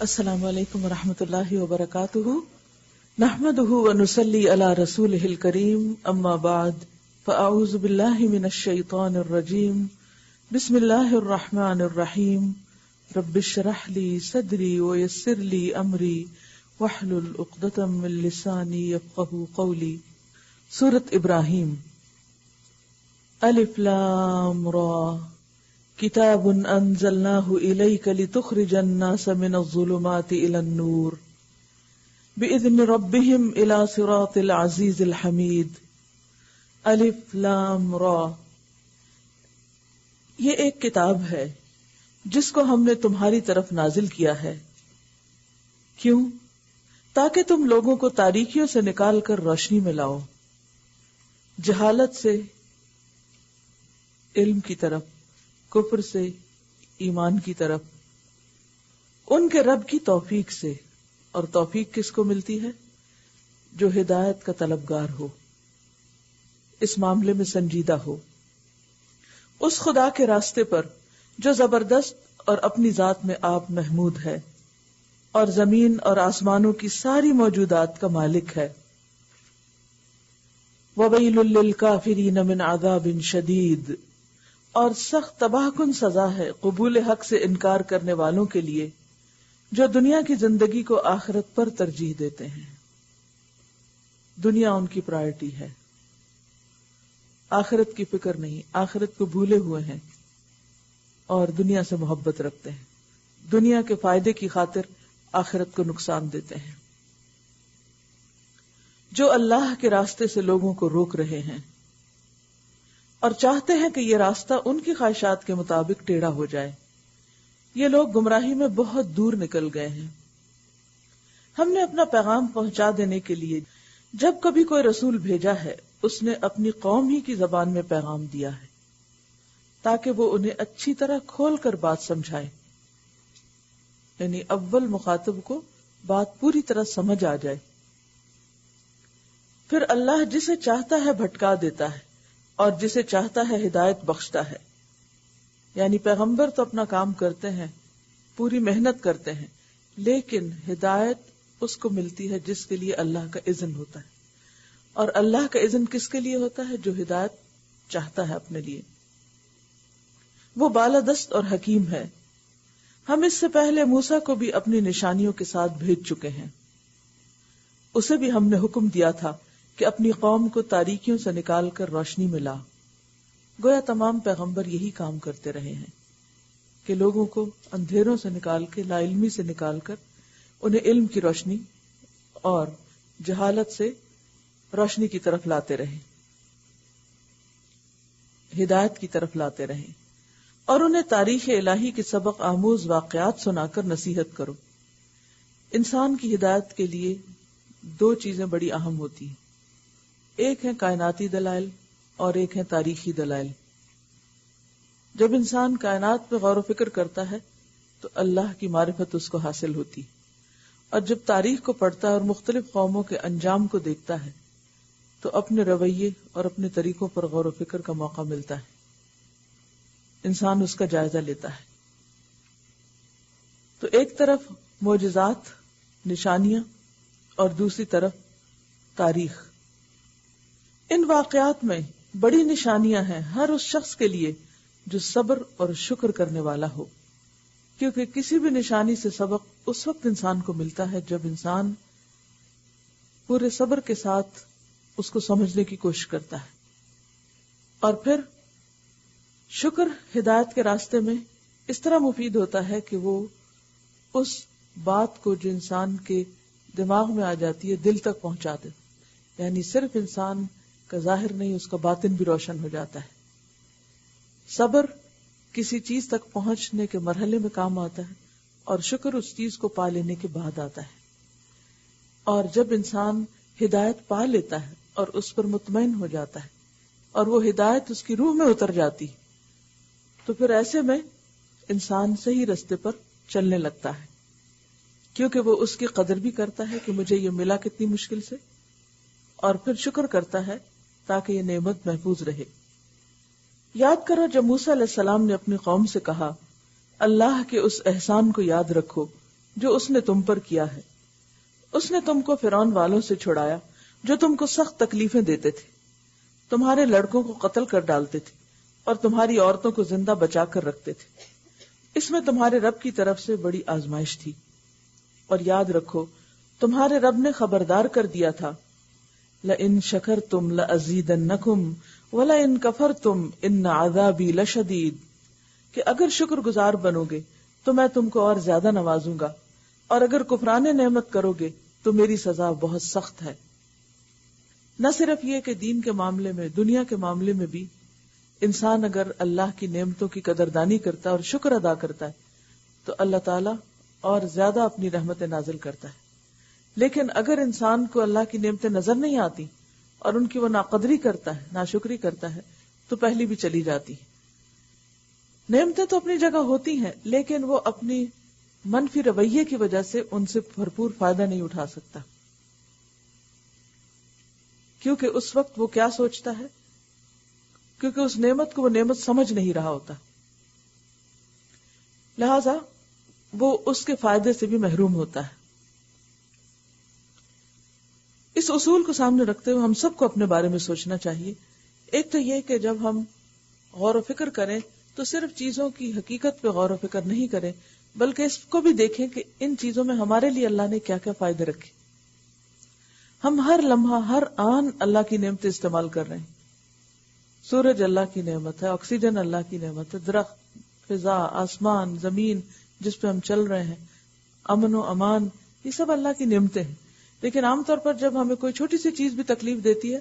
السلام علیکم ورحمۃ اللہ وبرکاتہ، نحمده ونصلی علی رسولہ الکریم، اما بعد فاعوذ باللہ من الشیطان الرجیم، بسم اللہ الرحمن الرحیم، رب اشرح لی صدری ویسر لی امری واحلل عقدۃ من لسانی یفقہوا قولی۔ سورۃ ابراہیم۔ الف لام را، کتاب انزلناہ الیک لتخرج الناس من الظلمات الى النور باذن ربهم الى صراط العزیز الحمید۔ الف لام را، یہ ایک کتاب ہے جس کو ہم نے تمہاری طرف نازل کیا ہے۔ کیوں؟ تاکہ تم لوگوں کو تاریکیوں سے نکال کر روشنی میں لاؤ، جہالت سے علم کی طرف، کفر سے ایمان کی طرف، ان کے رب کی توفیق سے۔ اور توفیق کس کو ملتی ہے؟ جو ہدایت کا طلبگار ہو، اس معاملے میں سنجیدہ ہو، اس خدا کے راستے پر جو زبردست اور اپنی ذات میں آپ محمود ہے اور زمین اور آسمانوں کی ساری موجودات کا مالک ہے۔ وَوَيْلٌ لِّلْكَافِرِينَ مِنْ عَذَابٍ شَدِيدٍ، اور سخت تباہ کن سزا ہے قبول حق سے انکار کرنے والوں کے لیے جو دنیا کی زندگی کو آخرت پر ترجیح دیتے ہیں۔ دنیا ان کی پرائرٹی ہے، آخرت کی فکر نہیں، آخرت کو بھولے ہوئے ہیں اور دنیا سے محبت رکھتے ہیں، دنیا کے فائدے کی خاطر آخرت کو نقصان دیتے ہیں۔ جو اللہ کے راستے سے لوگوں کو روک رہے ہیں اور چاہتے ہیں کہ یہ راستہ ان کی خواہشات کے مطابق ٹیڑھا ہو جائے، یہ لوگ گمراہی میں بہت دور نکل گئے ہیں۔ ہم نے اپنا پیغام پہنچا دینے کے لیے جب کبھی کوئی رسول بھیجا ہے، اس نے اپنی قوم ہی کی زبان میں پیغام دیا ہے تاکہ وہ انہیں اچھی طرح کھول کر بات سمجھائے، یعنی اول مخاطب کو بات پوری طرح سمجھ آ جائے۔ پھر اللہ جسے چاہتا ہے بھٹکا دیتا ہے اور جسے چاہتا ہے ہدایت بخشتا ہے۔ یعنی پیغمبر تو اپنا کام کرتے ہیں، پوری محنت کرتے ہیں، لیکن ہدایت اس کو ملتی ہے جس کے لیے اللہ کا اذن ہوتا ہے، اور اللہ کا اذن کس کے لیے ہوتا ہے؟ جو ہدایت چاہتا ہے اپنے لیے۔ وہ بالادست اور حکیم ہے۔ ہم اس سے پہلے موسیٰ کو بھی اپنی نشانیوں کے ساتھ بھیج چکے ہیں۔ اسے بھی ہم نے حکم دیا تھا کہ اپنی قوم کو تاریکیوں سے نکال کر روشنی میں لا۔ گویا تمام پیغمبر یہی کام کرتے رہے ہیں کہ لوگوں کو اندھیروں سے نکال کے، لا علمی سے نکال کر انہیں علم کی روشنی اور جہالت سے روشنی کی طرف لاتے رہے، ہدایت کی طرف لاتے رہے، اور انہیں تاریخ الہی کے سبق آموز واقعات سنا کر نصیحت کرو۔ انسان کی ہدایت کے لیے دو چیزیں بڑی اہم ہوتی ہیں، ایک ہے کائناتی دلائل اور ایک ہے تاریخی دلائل۔ جب انسان کائنات پہ غور و فکر کرتا ہے تو اللہ کی معرفت اس کو حاصل ہوتی، اور جب تاریخ کو پڑھتا ہے اور مختلف قوموں کے انجام کو دیکھتا ہے تو اپنے رویے اور اپنے طریقوں پر غور و فکر کا موقع ملتا ہے، انسان اس کا جائزہ لیتا ہے۔ تو ایک طرف معجزات، نشانیاں، اور دوسری طرف تاریخ۔ ان واقعات میں بڑی نشانیاں ہیں ہر اس شخص کے لیے جو صبر اور شکر کرنے والا ہو، کیونکہ کسی بھی نشانی سے سبق اس وقت انسان کو ملتا ہے جب انسان پورے صبر کے ساتھ اس کو سمجھنے کی کوشش کرتا ہے۔ اور پھر شکر ہدایت کے راستے میں اس طرح مفید ہوتا ہے کہ وہ اس بات کو جو انسان کے دماغ میں آ جاتی ہے دل تک پہنچا دے، یعنی صرف انسان کا ظاہر نہیں، اس کا باطن بھی روشن ہو جاتا ہے۔ صبر کسی چیز تک پہنچنے کے مرحلے میں کام آتا ہے اور شکر اس چیز کو پا لینے کے بعد آتا ہے۔ اور جب انسان ہدایت پا لیتا ہے اور اس پر مطمئن ہو جاتا ہے اور وہ ہدایت اس کی روح میں اتر جاتی، تو پھر ایسے میں انسان صحیح راستے پر چلنے لگتا ہے، کیونکہ وہ اس کی قدر بھی کرتا ہے کہ مجھے یہ ملا کتنی مشکل سے، اور پھر شکر کرتا ہے تاکہ یہ نعمت محفوظ رہے۔ یاد کرو جب موسیٰ علیہ السلام نے اپنی قوم سے کہا، اللہ کے اس احسان کو یاد رکھو جو اس نے تم پر کیا ہے. اس نے تم کو فرعون والوں سے چھڑایا جو تم کو سخت تکلیفیں دیتے تھے، تمہارے لڑکوں کو قتل کر ڈالتے تھے اور تمہاری عورتوں کو زندہ بچا کر رکھتے تھے. اس میں تمہارے رب کی طرف سے بڑی آزمائش تھی. اور یاد رکھو تمہارے رب نے خبردار کر دیا تھا لَإِن شَكَرْتُمْ لَأَزِيدَنَّكُمْ وَلَإِن كَفَرْتُمْ إِنَّ عَذَابِي لَشَدِيدٌ، کہ اگر شکر گزار بنو گے تو میں تم کو اور زیادہ نوازوں گا، اور اگر کفران نعمت کرو گے تو میری سزا بہت سخت ہے. نہ صرف یہ کہ دین کے معاملے میں، دنیا کے معاملے میں بھی انسان اگر اللہ کی نعمتوں کی قدردانی کرتا ہے اور شکر ادا کرتا ہے تو اللہ تعالیٰ اور زیادہ اپنی رحمت نازل کرتا ہے. لیکن اگر انسان کو اللہ کی نعمتیں نظر نہیں آتی اور ان کی وہ ناقدری کرتا ہے، ناشکری کرتا ہے، تو پہلی بھی چلی جاتی. نعمتیں تو اپنی جگہ ہوتی ہیں لیکن وہ اپنی منفی رویے کی وجہ سے ان سے بھرپور فائدہ نہیں اٹھا سکتا، کیونکہ اس وقت وہ کیا سوچتا ہے، کیونکہ اس نعمت کو وہ نعمت سمجھ نہیں رہا ہوتا، لہذا وہ اس کے فائدے سے بھی محروم ہوتا ہے. اس اصول کو سامنے رکھتے ہوئے ہم سب کو اپنے بارے میں سوچنا چاہیے. ایک تو یہ کہ جب ہم غور و فکر کریں تو صرف چیزوں کی حقیقت پہ غور و فکر نہیں کریں، بلکہ اس کو بھی دیکھیں کہ ان چیزوں میں ہمارے لیے اللہ نے کیا کیا فائدے رکھے. ہم ہر لمحہ، ہر آن اللہ کی نعمتیں استعمال کر رہے ہیں. سورج اللہ کی نعمت ہے، آکسیجن اللہ کی نعمت ہے، درخت، فضا، آسمان، زمین جس پہ ہم چل رہے ہیں، امن و امان، یہ سب اللہ کی نعمتیں ہیں. لیکن عام طور پر جب ہمیں کوئی چھوٹی سی چیز بھی تکلیف دیتی ہے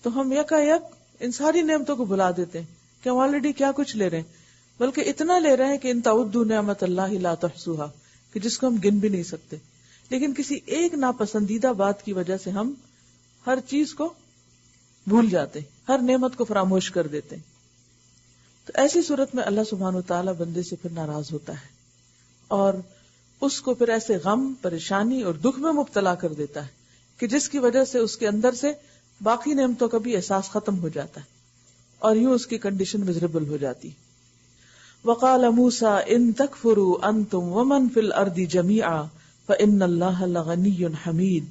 تو ہم یکایک ان ساری نعمتوں کو بھلا دیتے ہیں کہ ہم آلریڈی کیا کچھ لے رہے ہیں، بلکہ اتنا لے رہے ہیں کہ ان تعدوا نعمت اللہ لا تحصوها، کہ جس کو ہم گن بھی نہیں سکتے. لیکن کسی ایک ناپسندیدہ بات کی وجہ سے ہم ہر چیز کو بھول جاتے ہیں، ہر نعمت کو فراموش کر دیتے ہیں. تو ایسی صورت میں اللہ سبحانہ و تعالیٰ بندے سے پھر ناراض ہوتا ہے اور اس کو پھر ایسے غم، پریشانی اور دکھ میں مبتلا کر دیتا ہے کہ جس کی وجہ سے اس کے اندر سے باقی نعمتوں کا بھی احساس ختم ہو جاتا ہے اور یوں اس کی کنڈیشن مزریبل ہو جاتی. وقال موسیٰ ان تکفروا انتم ومن فی الارض جمیعا فإن اللہ لغنی حمید.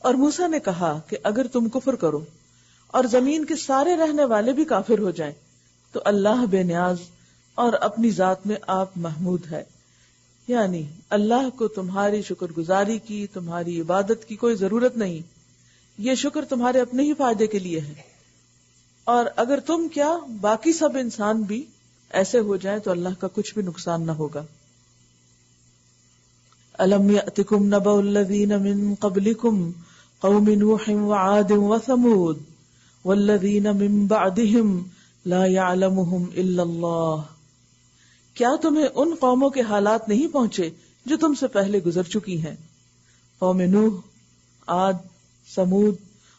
اور موسیٰ نے کہا کہ اگر تم کفر کرو اور زمین کے سارے رہنے والے بھی کافر ہو جائیں تو اللہ بے نیاز اور اپنی ذات میں آپ محمود ہے. یعنی اللہ کو تمہاری شکر گزاری کی، تمہاری عبادت کی کوئی ضرورت نہیں، یہ شکر تمہارے اپنے ہی فائدے کے لیے ہے. اور اگر تم کیا باقی سب انسان بھی ایسے ہو جائیں تو اللہ کا کچھ بھی نقصان نہ ہوگا. أَلَمْ يَأْتِكُمْ نَبَأُ الَّذِينَ مِن قَبْلِكُمْ قَوْمِ نُوحٍ وَعَادٍ وَثَمُودَ وَالَّذِينَ مِن بَعْدِهِمْ لَا يَعْلَمُهُمْ إِلَّا اللَّهُ. کیا تمہیں ان قوموں کے حالات نہیں پہنچے جو تم سے پہلے گزر چکی ہیں، قوم نوح، عاد، سمود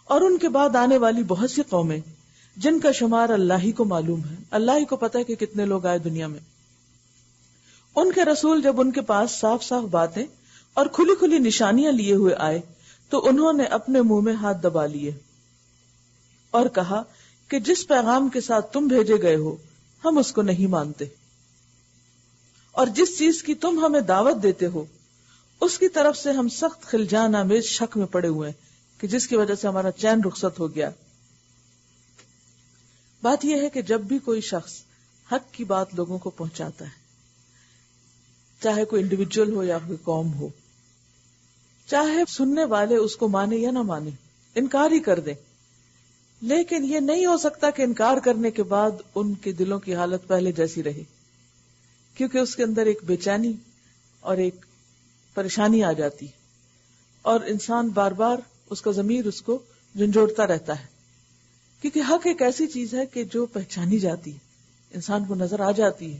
اور ان کے بعد آنے والی بہت سی قومیں جن کا شمار اللہ ہی کو معلوم ہے، اللہ ہی کو پتہ ہے کہ کتنے لوگ آئے دنیا میں. ان کے رسول جب ان کے پاس صاف صاف باتیں اور کھلی کھلی نشانیاں لیے ہوئے آئے تو انہوں نے اپنے منہ میں ہاتھ دبا لیے اور کہا کہ جس پیغام کے ساتھ تم بھیجے گئے ہو ہم اس کو نہیں مانتے، اور جس چیز کی تم ہمیں دعوت دیتے ہو اس کی طرف سے ہم سخت خلجان آمیز شک میں پڑے ہوئے ہیں کہ جس کی وجہ سے ہمارا چین رخصت ہو گیا. بات یہ ہے کہ جب بھی کوئی شخص حق کی بات لوگوں کو پہنچاتا ہے، چاہے کوئی انڈیویجول ہو یا کوئی قوم ہو، چاہے سننے والے اس کو مانے یا نہ مانے، انکار ہی کر دیں، لیکن یہ نہیں ہو سکتا کہ انکار کرنے کے بعد ان کے دلوں کی حالت پہلے جیسی رہے، کیونکہ اس کے اندر ایک بے چینی اور ایک پریشانی آ جاتی اور انسان بار بار اس کا ضمیر اس کو جھنجھوڑتا رہتا ہے. کیونکہ حق ایک ایسی چیز ہے کہ جو پہچانی جاتی ہے، انسان کو نظر آ جاتی ہے،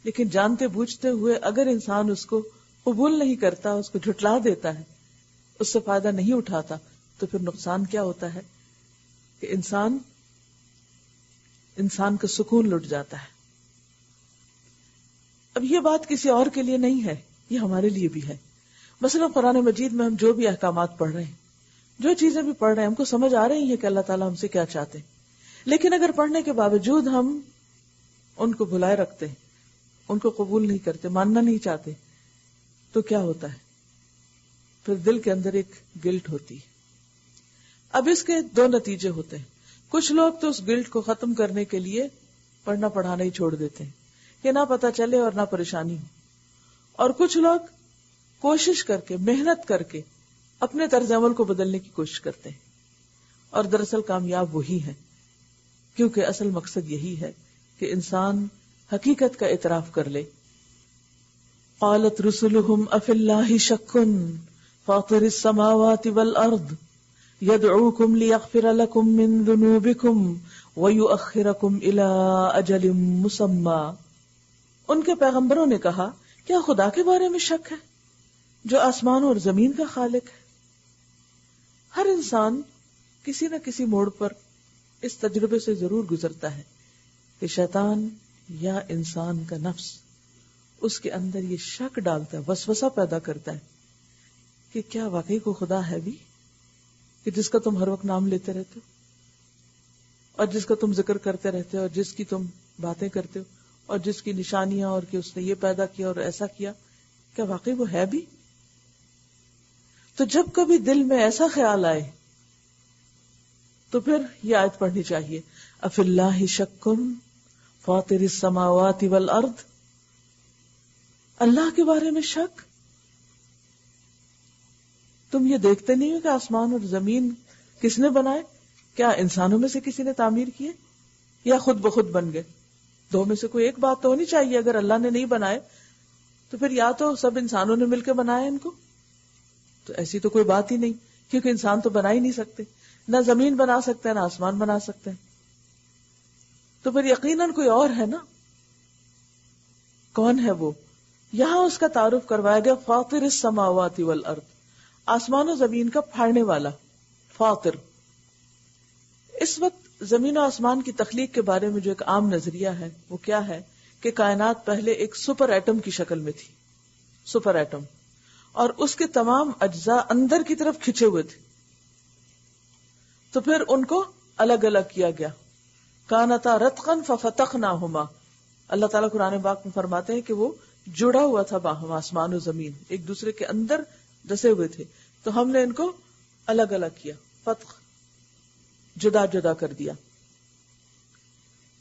لیکن جانتے بوجھتے ہوئے اگر انسان اس کو قبول نہیں کرتا، اس کو جھٹلا دیتا ہے، اس سے فائدہ نہیں اٹھاتا، تو پھر نقصان کیا ہوتا ہے کہ انسان کا سکون لٹ جاتا ہے. اب یہ بات کسی اور کے لیے نہیں ہے، یہ ہمارے لیے بھی ہے. مثلا قرآن مجید میں ہم جو بھی احکامات پڑھ رہے ہیں، جو چیزیں بھی پڑھ رہے ہیں، ہم کو سمجھ آ رہی ہے کہ اللہ تعالیٰ ہم سے کیا چاہتے ہیں، لیکن اگر پڑھنے کے باوجود ہم ان کو بھلائے رکھتے ہیں، ان کو قبول نہیں کرتے، ماننا نہیں چاہتے، تو کیا ہوتا ہے پھر دل کے اندر ایک گلٹ ہوتی ہے. اب اس کے دو نتیجے ہوتے ہیں. کچھ لوگ تو اس گلٹ کو ختم کرنے کے لیے پڑھنا پڑھانا ہی چھوڑ دیتے ہیں کہ نہ پتہ چلے اور نہ پریشانی ہو، اور کچھ لوگ کوشش کر کے محنت کر کے اپنے طرز عمل کو بدلنے کی کوشش کرتے ہیں، اور دراصل کامیاب وہی ہے، کیونکہ اصل مقصد یہی ہے کہ انسان حقیقت کا اعتراف کر لے. قالت رسلهم افی اللہ شک فاطر السماوات والارض يدعوكم ليغفر لكم من ذنوبكم ويؤخركم الى اجل مسمى. ان کے پیغمبروں نے کہا کیا خدا کے بارے میں شک ہے جو آسمان اور زمین کا خالق ہے؟ ہر انسان کسی نہ کسی موڑ پر اس تجربے سے ضرور گزرتا ہے کہ شیطان یا انسان کا نفس اس کے اندر یہ شک ڈالتا ہے، وسوسہ پیدا کرتا ہے کہ کیا واقعی کو خدا ہے بھی، کہ جس کا تم ہر وقت نام لیتے رہتے ہو اور جس کا تم ذکر کرتے رہتے ہو اور جس کی تم باتیں کرتے ہو اور جس کی نشانیاں اور کہ اس نے یہ پیدا کیا اور ایسا کیا، کیا واقعی وہ ہے بھی؟ تو جب کبھی دل میں ایسا خیال آئے تو پھر یہ آیت پڑھنی چاہیے، اف اللہ شک فاطر السماوات والارض. اللہ کے بارے میں شک؟ تم یہ دیکھتے نہیں ہو کہ آسمان اور زمین کس نے بنائے؟ کیا انسانوں میں سے کسی نے تعمیر کیے یا خود بخود بن گئے؟ دو میں سے کوئی ایک بات تو ہونی چاہیے. اگر اللہ نے نہیں بنائے تو پھر یا تو سب انسانوں نے مل کے بنایا ان کو، تو ایسی تو کوئی بات ہی نہیں، کیونکہ انسان تو بنا ہی نہیں سکتے، نہ زمین بنا سکتے ہیں نہ آسمان بنا سکتے ہیں. تو پھر یقیناً کوئی اور ہے نا. کون ہے وہ؟ یہاں اس کا تعارف کروایا گیا، فاطر السماوات والارض، آسمان و زمین کا پھاڑنے والا، فاطر. اس وقت زمین و آسمان کی تخلیق کے بارے میں جو ایک عام نظریہ ہے وہ کیا ہے کہ کائنات پہلے ایک سپر ایٹم کی شکل میں تھی، سپر ایٹم، اور اس کے تمام اجزاء اندر کی طرف کھچے ہوئے تھے. تو پھر ان کو الگ الگ کیا گیا. کانتا رتقا ففتقناہما، اللہ تعالیٰ قرآن پاک میں فرماتے ہیں کہ وہ جڑا ہوا تھا باہم، آسمان و زمین ایک دوسرے کے اندر دسے ہوئے تھے، تو ہم نے ان کو الگ الگ کیا، فتق، جدا جدا کر دیا.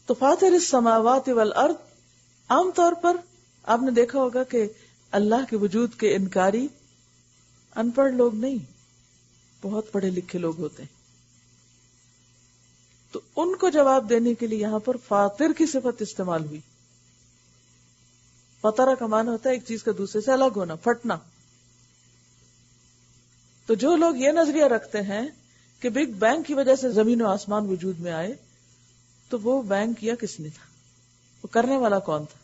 تو فاطر السماوات والارض، عام طور پر آپ نے دیکھا ہوگا کہ اللہ کے وجود کے انکاری ان پڑھ لوگ نہیں، بہت پڑھے لکھے لوگ ہوتے ہیں. تو ان کو جواب دینے کے لیے یہاں پر فاطر کی صفت استعمال ہوئی. فطرہ کا معنی ہوتا ہے ایک چیز کا دوسرے سے الگ ہونا، پھٹنا. تو جو لوگ یہ نظریہ رکھتے ہیں کہ بگ بینگ کی وجہ سے زمین و آسمان وجود میں آئے، تو وہ بینگ کیا کس نے تھا؟ وہ کرنے والا کون تھا؟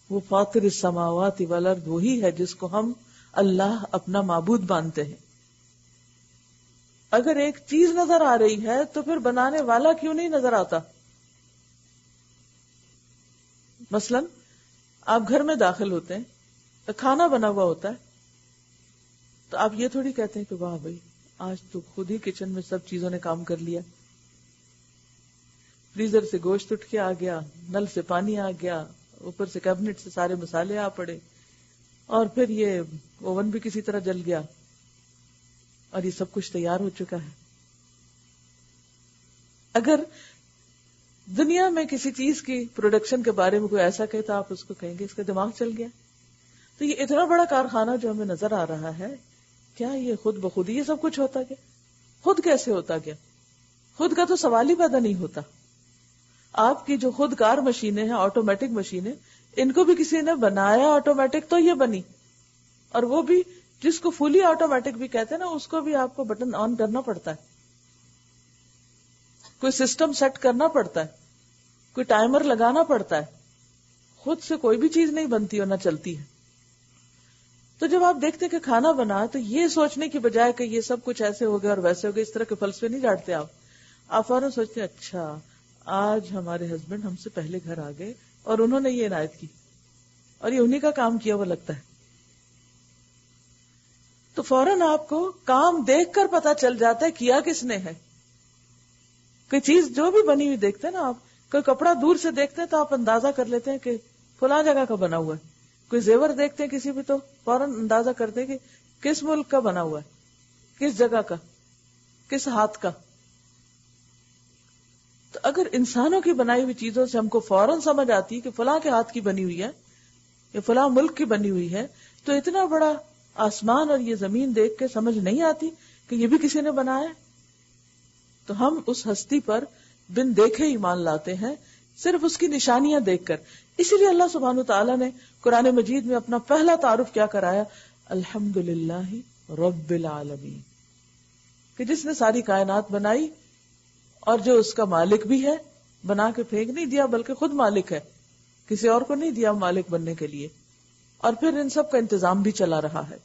وہ فاطر السماوات والارض وہی ہے جس کو ہم اللہ اپنا معبود مانتے ہیں. اگر ایک چیز نظر آ رہی ہے تو پھر بنانے والا کیوں نہیں نظر آتا؟ مثلا آپ گھر میں داخل ہوتے ہیں، کھانا بنا ہوا ہوتا ہے، تو آپ یہ تھوڑی کہتے ہیں کہ واہ بھائی آج تو خود ہی کچن میں سب چیزوں نے کام کر لیا، فریزر سے گوشت اٹھ کے آ گیا، نل سے پانی آ گیا، اوپر سے کیبنٹ سے سارے مسالے آ پڑے، اور پھر یہ اوون بھی کسی طرح جل گیا اور یہ سب کچھ تیار ہو چکا ہے. اگر دنیا میں کسی چیز کی پروڈکشن کے بارے میں کوئی ایسا کہے تو آپ اس کو کہیں گے اس کا دماغ چل گیا. تو یہ اتنا بڑا کارخانہ جو ہمیں نظر آ رہا ہے، کیا یہ خود بخود یہ سب کچھ ہوتا گیا؟ خود کیسے ہوتا گیا؟ خود کا تو سوال ہی پیدا نہیں ہوتا. آپ کی جو خود کار مشینیں ہیں، آٹومیٹک مشینیں، ان کو بھی کسی نے بنایا آٹومیٹک تو یہ بنی، اور وہ بھی جس کو فلی آٹومیٹک بھی کہتے ہیں نا، اس کو بھی آپ کو بٹن آن کرنا پڑتا ہے، کوئی سسٹم سیٹ کرنا پڑتا ہے، کوئی ٹائمر لگانا پڑتا ہے. خود سے کوئی بھی چیز نہیں بنتی اور نہ چلتی ہے. تو جب آپ دیکھتے ہیں کہ کھانا بنا، تو یہ سوچنے کی بجائے کہ یہ سب کچھ ایسے ہو گیا اور ویسے ہو گیا، اس طرح کے فلسفے نہیں جاڑتے آپ فوراً سوچتے ہیں اچھا آج ہمارے ہسبینڈ ہم سے پہلے گھر آ گئے اور انہوں نے یہ عنایت کی اور یہ انہی کا کام کیا وہ لگتا ہے. تو فوراً آپ کو کام دیکھ کر پتا چل جاتا ہے کیا کس نے ہے. کوئی چیز جو بھی بنی ہوئی دیکھتے ہیں نا آپ، کوئی کپڑا دور سے دیکھتے ہیں تو آپ اندازہ کر لیتے ہیں کہ فلاں جگہ کا بنا ہوا ہے. کوئی زیور دیکھتے ہیں کسی بھی تو فوراً اندازہ کرتے ہیں کہ کس ملک کا بنا ہوا ہے، کس جگہ کا، کس ہاتھ کا. تو اگر انسانوں کی بنائی ہوئی چیزوں سے ہم کو فوراً سمجھ آتی کہ فلاں کے ہاتھ کی بنی ہوئی ہے یا فلاں ملک کی بنی ہوئی ہے، تو اتنا بڑا آسمان اور یہ زمین دیکھ کے سمجھ نہیں آتی کہ یہ بھی کسی نے بنایا ہے. تو ہم اس ہستی پر بن دیکھے ایمان لاتے ہیں، صرف اس کی نشانیاں دیکھ کر. اسی لیے اللہ سبحانہ تعالیٰ نے قرآن مجید میں اپنا پہلا تعارف کیا کرایا؟ الحمدللہ رب العالمین، کہ جس نے ساری کائنات بنائی اور جو اس کا مالک بھی ہے. بنا کے پھینک نہیں دیا بلکہ خود مالک ہے، کسی اور کو نہیں دیا مالک بننے کے لیے. اور پھر ان سب کا انتظام بھی چلا رہا ہے.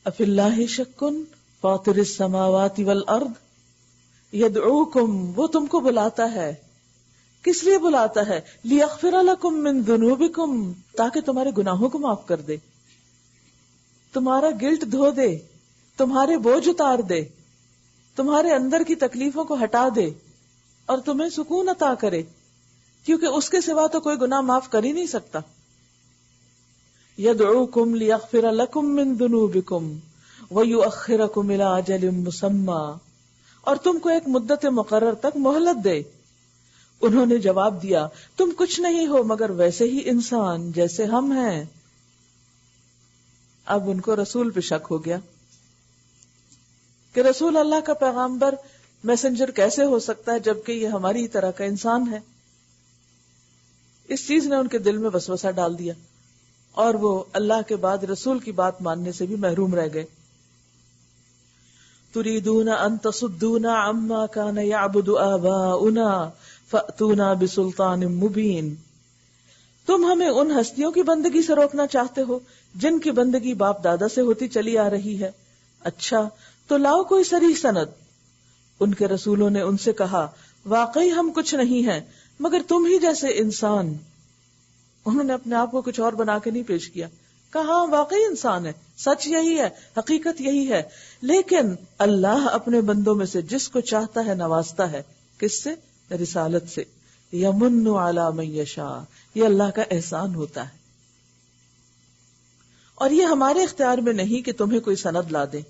افی اللہ شک فاطر السماوات والارض یدعوکم، وہ تم کو بلاتا ہے. کس لیے بلاتا ہے؟ لیغفر لکم من ذنوبکم، تاکہ تمہارے گناہوں کو معاف کر دے، تمہارا گلٹ دھو دے، تمہارے بوجھ اتار دے، تمہارے اندر کی تکلیفوں کو ہٹا دے اور تمہیں سکون عطا کرے، کیونکہ اس کے سوا تو کوئی گناہ معاف کر ہی نہیں سکتا. یدعوکم لیغفر لکم من ذنوبکم ویؤخرکم الی اجل مسمی، اور تم کو ایک مدت مقرر تک مہلت دے. انہوں نے جواب دیا تم کچھ نہیں ہو مگر ویسے ہی انسان جیسے ہم ہیں. اب ان کو رسول پہ شک ہو گیا کہ رسول اللہ کا پیغامبر میسنجر کیسے ہو سکتا ہے جبکہ یہ ہماری طرح کا انسان ہے. اس چیز نے ان کے دل میں وسوسہ ڈال دیا اور وہ اللہ کے بعد رسول کی بات ماننے سے بھی محروم رہ گئے. تريدون ان تصدونا عما كان يعبد آباؤنا فأتونا بسلطان مبين، تم ہمیں ان ہستیوں کی بندگی سے روکنا چاہتے ہو جن کی بندگی باپ دادا سے ہوتی چلی آ رہی ہے. اچھا تو لاؤ کوئی صریح سند. ان کے رسولوں نے ان سے کہا واقعی ہم کچھ نہیں ہیں مگر تم ہی جیسے انسان. انہوں نے اپنے آپ کو کچھ اور بنا کے نہیں پیش کیا، کہا واقعی انسان ہے، سچ یہی ہے، حقیقت یہی ہے. لیکن اللہ اپنے بندوں میں سے جس کو چاہتا ہے نوازتا ہے. کس سے؟ رسالت سے. یمن علی من یشاء، یہ اللہ کا احسان ہوتا ہے. اور یہ ہمارے اختیار میں نہیں کہ تمہیں کوئی سند لا دے.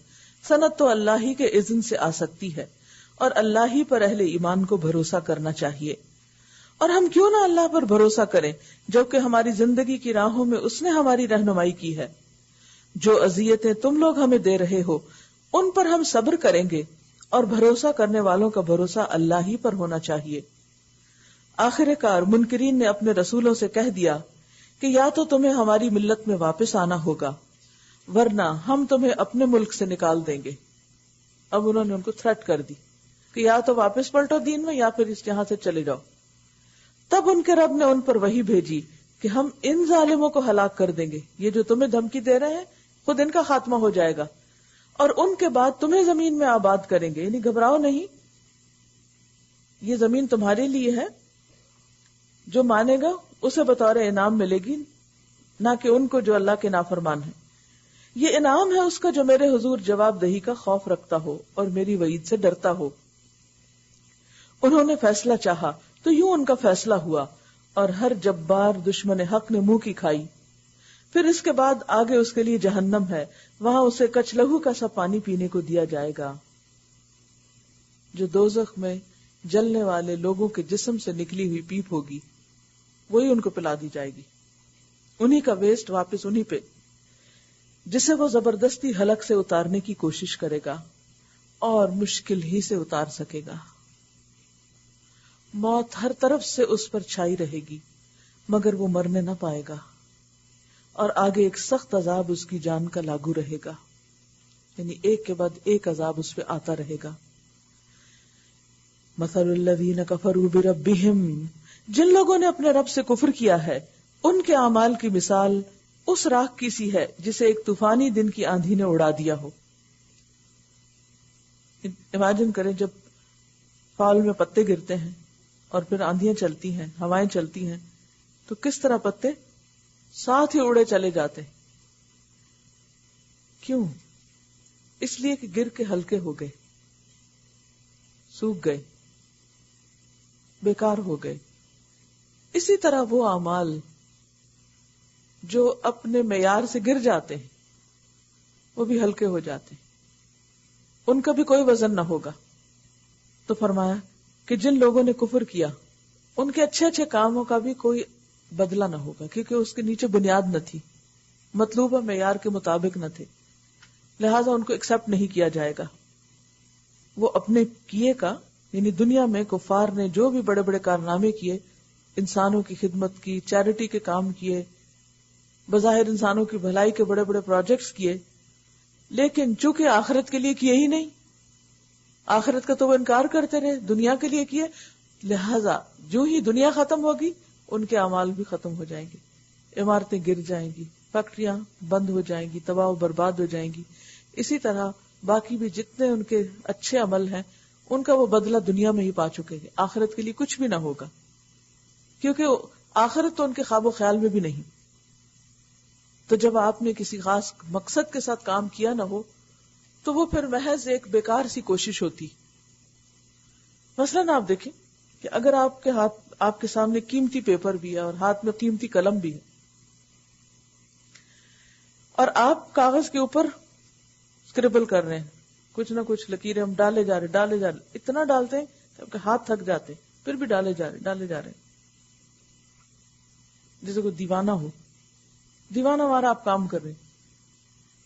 سند تو اللہ ہی کے اذن سے آ سکتی ہے اور اللہ ہی پر اہل ایمان کو بھروسہ کرنا چاہیے. اور ہم کیوں نہ اللہ پر بھروسہ کریں جبکہ ہماری زندگی کی راہوں میں اس نے ہماری رہنمائی کی ہے. جو اذیتیں تم لوگ ہمیں دے رہے ہو ان پر ہم صبر کریں گے اور بھروسہ کرنے والوں کا بھروسہ اللہ ہی پر ہونا چاہیے. آخر کار منکرین نے اپنے رسولوں سے کہہ دیا کہ یا تو تمہیں ہماری ملت میں واپس آنا ہوگا ورنہ ہم تمہیں اپنے ملک سے نکال دیں گے. اب انہوں نے ان کو تھریٹ کر دی کہ یا تو واپس پلٹو دین میں یا پھر اس یہاں سے چلے جاؤ. تب ان کے رب نے ان پر وحی بھیجی کہ ہم ان ظالموں کو ہلاک کر دیں گے. یہ جو تمہیں دھمکی دے رہے ہیں خود ان کا خاتمہ ہو جائے گا اور ان کے بعد تمہیں زمین میں آباد کریں گے. یعنی گھبراؤ نہیں، یہ زمین تمہارے لیے ہے، جو مانے گا اسے بطور انعام ملے گی، نہ کہ ان کو جو اللہ کے نافرمان ہیں. یہ انعام ہے اس کا جو میرے حضور جواب دہی کا خوف رکھتا ہو اور میری وعید سے ڈرتا ہو. انہوں نے فیصلہ چاہا تو یوں ان کا فیصلہ ہوا اور ہر جبار دشمن حق نے منہ کی کھائی. پھر اس کے بعد آگے اس کے لیے جہنم ہے، وہاں اسے کچ لہو کا سا پانی پینے کو دیا جائے گا جو دوزخ میں جلنے والے لوگوں کے جسم سے نکلی ہوئی پیپ ہوگی، وہی ان کو پلا دی جائے گی. انہی کا ویسٹ واپس انہی پہ، جسے وہ زبردستی حلق سے اتارنے کی کوشش کرے گا اور مشکل ہی سے اتار سکے گا. موت ہر طرف سے اس پر چھائی رہے گی مگر وہ مرنے نہ پائے گا اور آگے ایک سخت عذاب اس کی جان کا لاگو رہے گا. یعنی ایک کے بعد ایک عذاب اس پہ آتا رہے گا. مثل الذین کفروا بربہم، جن لوگوں نے اپنے رب سے کفر کیا ہے ان کے اعمال کی مثال اس راکھ کی سی ہے جسے ایک طوفانی دن کی آندھی نے اڑا دیا ہو. امیجن کریں جب فال میں پتے گرتے ہیں اور پھر آندھیاں چلتی ہیں، ہوائیں چلتی ہیں، تو کس طرح پتے ساتھ ہی اڑے چلے جاتے. کیوں؟ اس لیے کہ گر کے ہلکے ہو گئے، سوکھ گئے، بیکار ہو گئے. اسی طرح وہ اعمال جو اپنے معیار سے گر جاتے ہیں وہ بھی ہلکے ہو جاتے ہیں، ان کا بھی کوئی وزن نہ ہوگا۔ تو فرمایا کہ جن لوگوں نے کفر کیا ان کے اچھے اچھے کاموں کا بھی کوئی بدلہ نہ ہوگا، کیونکہ اس کے نیچے بنیاد نہ تھی، مطلوبہ معیار کے مطابق نہ تھے، لہذا ان کو ایکسپٹ نہیں کیا جائے گا۔ وہ اپنے کیے کا، یعنی دنیا میں کفار نے جو بھی بڑے بڑے کارنامے کیے، انسانوں کی خدمت کی، چیریٹی کے کام کیے، بظاہر انسانوں کی بھلائی کے بڑے بڑے پروجیکٹس کیے، لیکن چونکہ آخرت کے لیے کیے ہی نہیں، آخرت کا تو وہ انکار کرتے رہے، دنیا کے لیے کیے، لہذا جو ہی دنیا ختم ہوگی ان کے اعمال بھی ختم ہو جائیں گے، عمارتیں گر جائیں گی، فیکٹریاں بند ہو جائیں گی، تباہ و برباد ہو جائیں گی۔ اسی طرح باقی بھی جتنے ان کے اچھے عمل ہیں ان کا وہ بدلہ دنیا میں ہی پا چکے ہیں، آخرت کے لیے کچھ بھی نہ ہوگا، کیونکہ آخرت تو ان کے خواب و خیال میں بھی نہیں۔ تو جب آپ نے کسی خاص مقصد کے ساتھ کام کیا نہ ہو تو وہ پھر محض ایک بیکار سی کوشش ہوتی۔ مثلاً آپ دیکھیں کہ اگر آپ کے سامنے قیمتی پیپر بھی ہے اور ہاتھ میں قیمتی قلم بھی ہے، اور آپ کاغذ کے اوپر اسکریبل کر رہے ہیں، کچھ نہ کچھ لکیریں ہم ڈالے جا رہے، اتنا ڈالتے ہیں کہ ہاتھ تھک جاتے، پھر بھی ڈالے جا رہے، جیسے کوئی دیوانہ وارا آپ کام کر رہے ہیں۔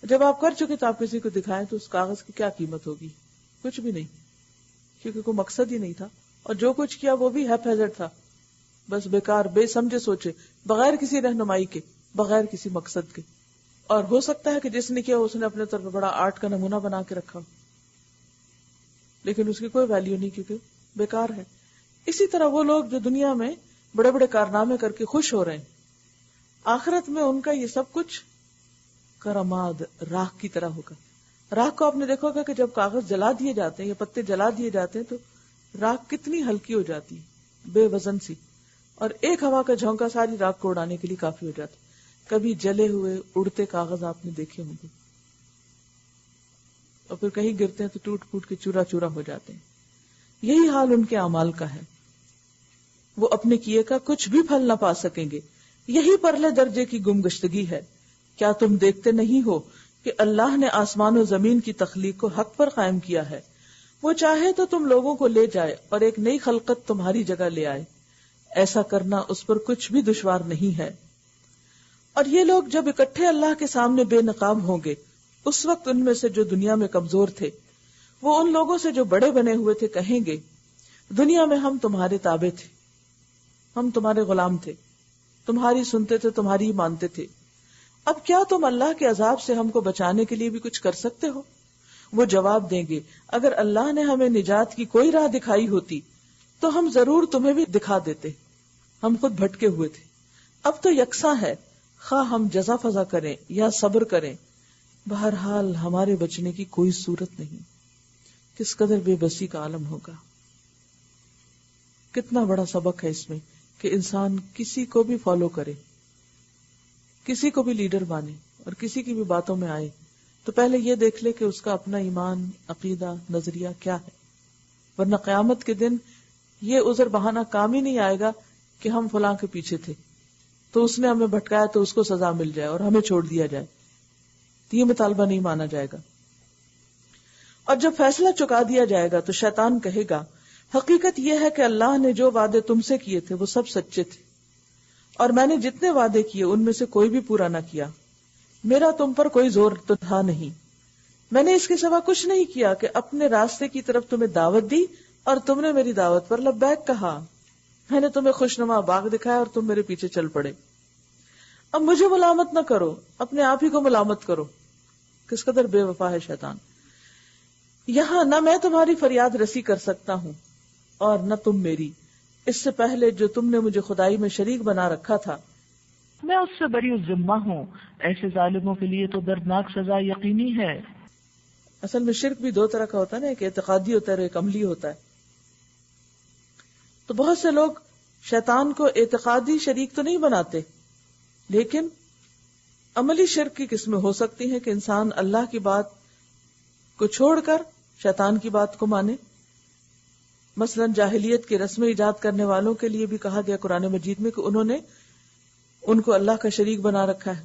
جب آپ کر چکے تو آپ کسی کو دکھائیں تو اس کاغذ کی کیا قیمت ہوگی؟ کچھ بھی نہیں، کیونکہ کوئی مقصد ہی نہیں تھا، اور جو کچھ کیا وہ بھی ہیپ ہیزرڈ تھا، بس بیکار، بے سمجھے سوچے، بغیر کسی رہنمائی کے، بغیر کسی مقصد کے۔ اور ہو سکتا ہے کہ جس نے کیا اس نے اپنے طور پر بڑا آرٹ کا نمونہ بنا کے رکھا، لیکن اس کی کوئی ویلیو نہیں، کیونکہ بیکار ہے۔ اسی طرح وہ لوگ جو دنیا میں بڑے بڑے کارنامے کر کے خوش ہو رہے ہیں، آخرت میں ان کا یہ سب کچھ کراماد راکھ کی طرح ہوگا۔ راکھ کو آپ نے دیکھا ہوگا کہ جب کاغذ جلا دیے جاتے ہیں یا پتے جلا دیے جاتے ہیں تو راکھ کتنی ہلکی ہو جاتی ہے، بے وزن سی، اور ایک ہوا کا جھونکا ساری راکھ کو اڑانے کے لیے کافی ہو جاتا ہے۔ کبھی جلے ہوئے اڑتے کاغذ آپ نے دیکھے ہوں گے، اور پھر کہیں گرتے ہیں تو ٹوٹ پھوٹ کے چورا چورا ہو جاتے ہیں۔ یہی حال ان کے اعمال کا ہے، وہ اپنے کیے کا کچھ بھی پھل نہ پا سکیں گے۔ یہی پرلے درجے کی گمگشتگی ہے۔ کیا تم دیکھتے نہیں ہو کہ اللہ نے آسمان و زمین کی تخلیق کو حق پر قائم کیا ہے؟ وہ چاہے تو تم لوگوں کو لے جائے اور ایک نئی خلقت تمہاری جگہ لے آئے، ایسا کرنا اس پر کچھ بھی دشوار نہیں ہے۔ اور یہ لوگ جب اکٹھے اللہ کے سامنے بے نقاب ہوں گے، اس وقت ان میں سے جو دنیا میں کمزور تھے وہ ان لوگوں سے جو بڑے بنے ہوئے تھے کہیں گے، دنیا میں ہم تمہارے تابع تھے، ہم تمہارے غلام تھے، تمہاری سنتے تھے، تمہاری ہی مانتے تھے، اب کیا تم اللہ کے عذاب سے ہم کو بچانے کے لیے بھی کچھ کر سکتے ہو؟ وہ جواب دیں گے، اگر اللہ نے ہمیں نجات کی کوئی راہ دکھائی ہوتی تو ہم ضرور تمہیں بھی دکھا دیتے، ہم خود بھٹکے ہوئے تھے، اب تو یکساں ہے، خواہ ہم جزا فضا کریں یا صبر کریں، بہرحال ہمارے بچنے کی کوئی صورت نہیں۔ کس قدر بے بسی کا عالم ہوگا۔ کتنا بڑا سبق ہے اس میں کہ انسان کسی کو بھی فالو کرے، کسی کو بھی لیڈر مانے اور کسی کی بھی باتوں میں آئے تو پہلے یہ دیکھ لے کہ اس کا اپنا ایمان، عقیدہ، نظریہ کیا ہے، ورنہ قیامت کے دن یہ عذر بہانہ کام ہی نہیں آئے گا کہ ہم فلاں کے پیچھے تھے تو اس نے ہمیں بھٹکایا تو اس کو سزا مل جائے اور ہمیں چھوڑ دیا جائے، تو یہ مطالبہ نہیں مانا جائے گا۔ اور جب فیصلہ چکا دیا جائے گا تو شیطان کہے گا، حقیقت یہ ہے کہ اللہ نے جو وعدے تم سے کیے تھے وہ سب سچے تھے، اور میں نے جتنے وعدے کیے ان میں سے کوئی بھی پورا نہ کیا، میرا تم پر کوئی زور تو تھا نہیں، میں نے اس کے سوا کچھ نہیں کیا کہ اپنے راستے کی طرف تمہیں دعوت دی اور تم نے میری دعوت پر لبیک کہا، میں نے تمہیں خوشنما باغ دکھایا اور تم میرے پیچھے چل پڑے، اب مجھے ملامت نہ کرو، اپنے آپ ہی کو ملامت کرو۔ کس قدر بے وفا ہے شیطان۔ یہاں نہ میں تمہاری فریاد رسی کر سکتا ہوں اور نہ تم میری، اس سے پہلے جو تم نے مجھے خدائی میں شریک بنا رکھا تھا میں اس سے بری ذمہ ہوں، ایسے ظالموں کے لیے تو دردناک سزا یقینی ہے۔ اصل میں شرک بھی دو طرح کا ہوتا ہے نا، ایک اعتقادی ہوتا ہے اور ایک عملی ہوتا ہے۔ تو بہت سے لوگ شیطان کو اعتقادی شریک تو نہیں بناتے، لیکن عملی شرک کی قسمیں ہو سکتی ہیں کہ انسان اللہ کی بات کو چھوڑ کر شیطان کی بات کو مانے۔ مثلا جاہلیت کی رسمیں ایجاد کرنے والوں کے لیے بھی کہا گیا قرآن مجید میں کہ انہوں نے ان کو اللہ کا شریک بنا رکھا ہے،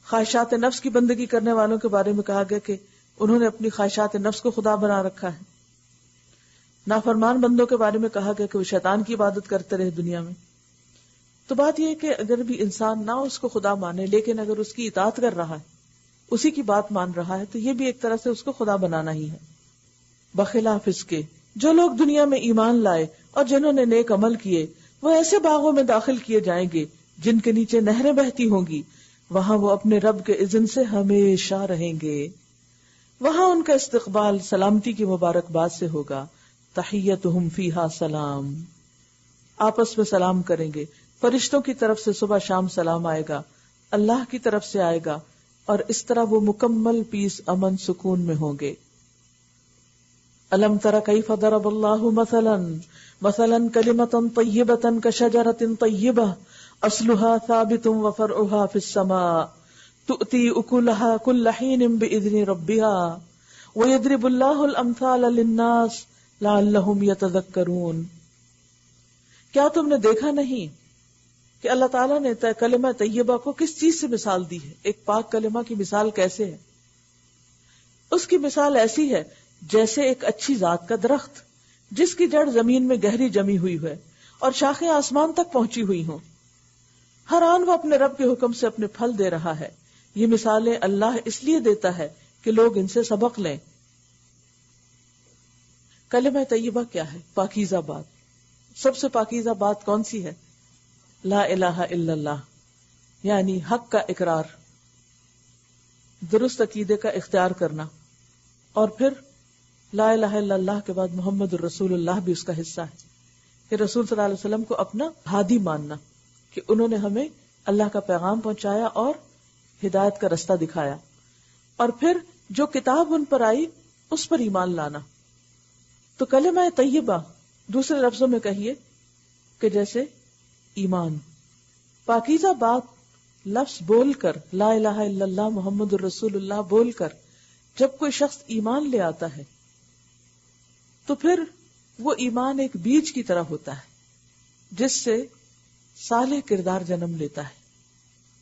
خواہشات نفس کی بندگی کرنے والوں کے بارے میں کہا گیا کہ انہوں نے اپنی خواہشات نفس کو خدا بنا رکھا ہے. نافرمان بندوں کے بارے میں کہا گیا کہ وہ شیطان کی عبادت کرتے رہے دنیا میں. تو بات یہ ہے کہ اگر بھی انسان نہ اس کو خدا مانے لیکن اگر اس کی اطاعت کر رہا ہے، اسی کی بات مان رہا ہے، تو یہ بھی ایک طرح سے اس کو خدا بنانا ہی ہے. بخلاف اس کے جو لوگ دنیا میں ایمان لائے اور جنہوں نے نیک عمل کیے، وہ ایسے باغوں میں داخل کیے جائیں گے جن کے نیچے نہریں بہتی ہوں گی، وہاں وہ اپنے رب کے اذن سے ہمیشہ رہیں گے. وہاں ان کا استقبال سلامتی کی مبارکباد سے ہوگا. تحیتہم فیہا سلام، آپس میں سلام کریں گے. فرشتوں کی طرف سے صبح شام سلام آئے گا، اللہ کی طرف سے آئے گا، اور اس طرح وہ مکمل پیس، امن، سکون میں ہوں گے. الم تر کیف ضرب اللہ مثلا کلمۃ طیبۃ کشجرۃ طیبہ اصلها ثابت وفرعها فی السماء تؤتی اکلها کل حین باذن ربها ویضرب اللہ الامثال للناس لعلہم یتذکرون. کیا تم نے دیکھا نہیں کہ اللہ تعالیٰ نے کلمہ طیبہ کو کس چیز سے مثال دی ہے؟ ایک پاک کلمہ کی مثال کیسے ہے؟ اس کی مثال ایسی ہے جیسے ایک اچھی ذات کا درخت جس کی جڑ زمین میں گہری جمی ہوئی ہے اور شاخیں آسمان تک پہنچی ہوئی ہوں. ہر آن وہ اپنے رب کے حکم سے اپنے پھل دے رہا ہے. یہ مثالیں اللہ اس لیے دیتا ہے کہ لوگ ان سے سبق لیں. کلمہ طیبہ کیا ہے؟ پاکیزہ بات. سب سے پاکیزہ بات کون سی ہے؟ لا الہ الا اللہ، یعنی حق کا اقرار، درست عقیدے کا اختیار کرنا. اور پھر لا الہ الا اللہ کے بعد محمد الرسول اللہ بھی اس کا حصہ ہے کہ رسول صلی اللہ علیہ وسلم کو اپنا ہادی ماننا، کہ انہوں نے ہمیں اللہ کا پیغام پہنچایا اور ہدایت کا رستہ دکھایا. اور پھر جو کتاب ان پر آئی اس پر ایمان لانا. تو کلمہ طیبہ دوسرے لفظوں میں کہیے کہ جیسے ایمان. پاکیزہ بات لفظ بول کر، لا الہ الا اللہ محمد الرسول اللہ بول کر جب کوئی شخص ایمان لے آتا ہے تو پھر وہ ایمان ایک بیج کی طرح ہوتا ہے جس سے صالح کردار جنم لیتا ہے،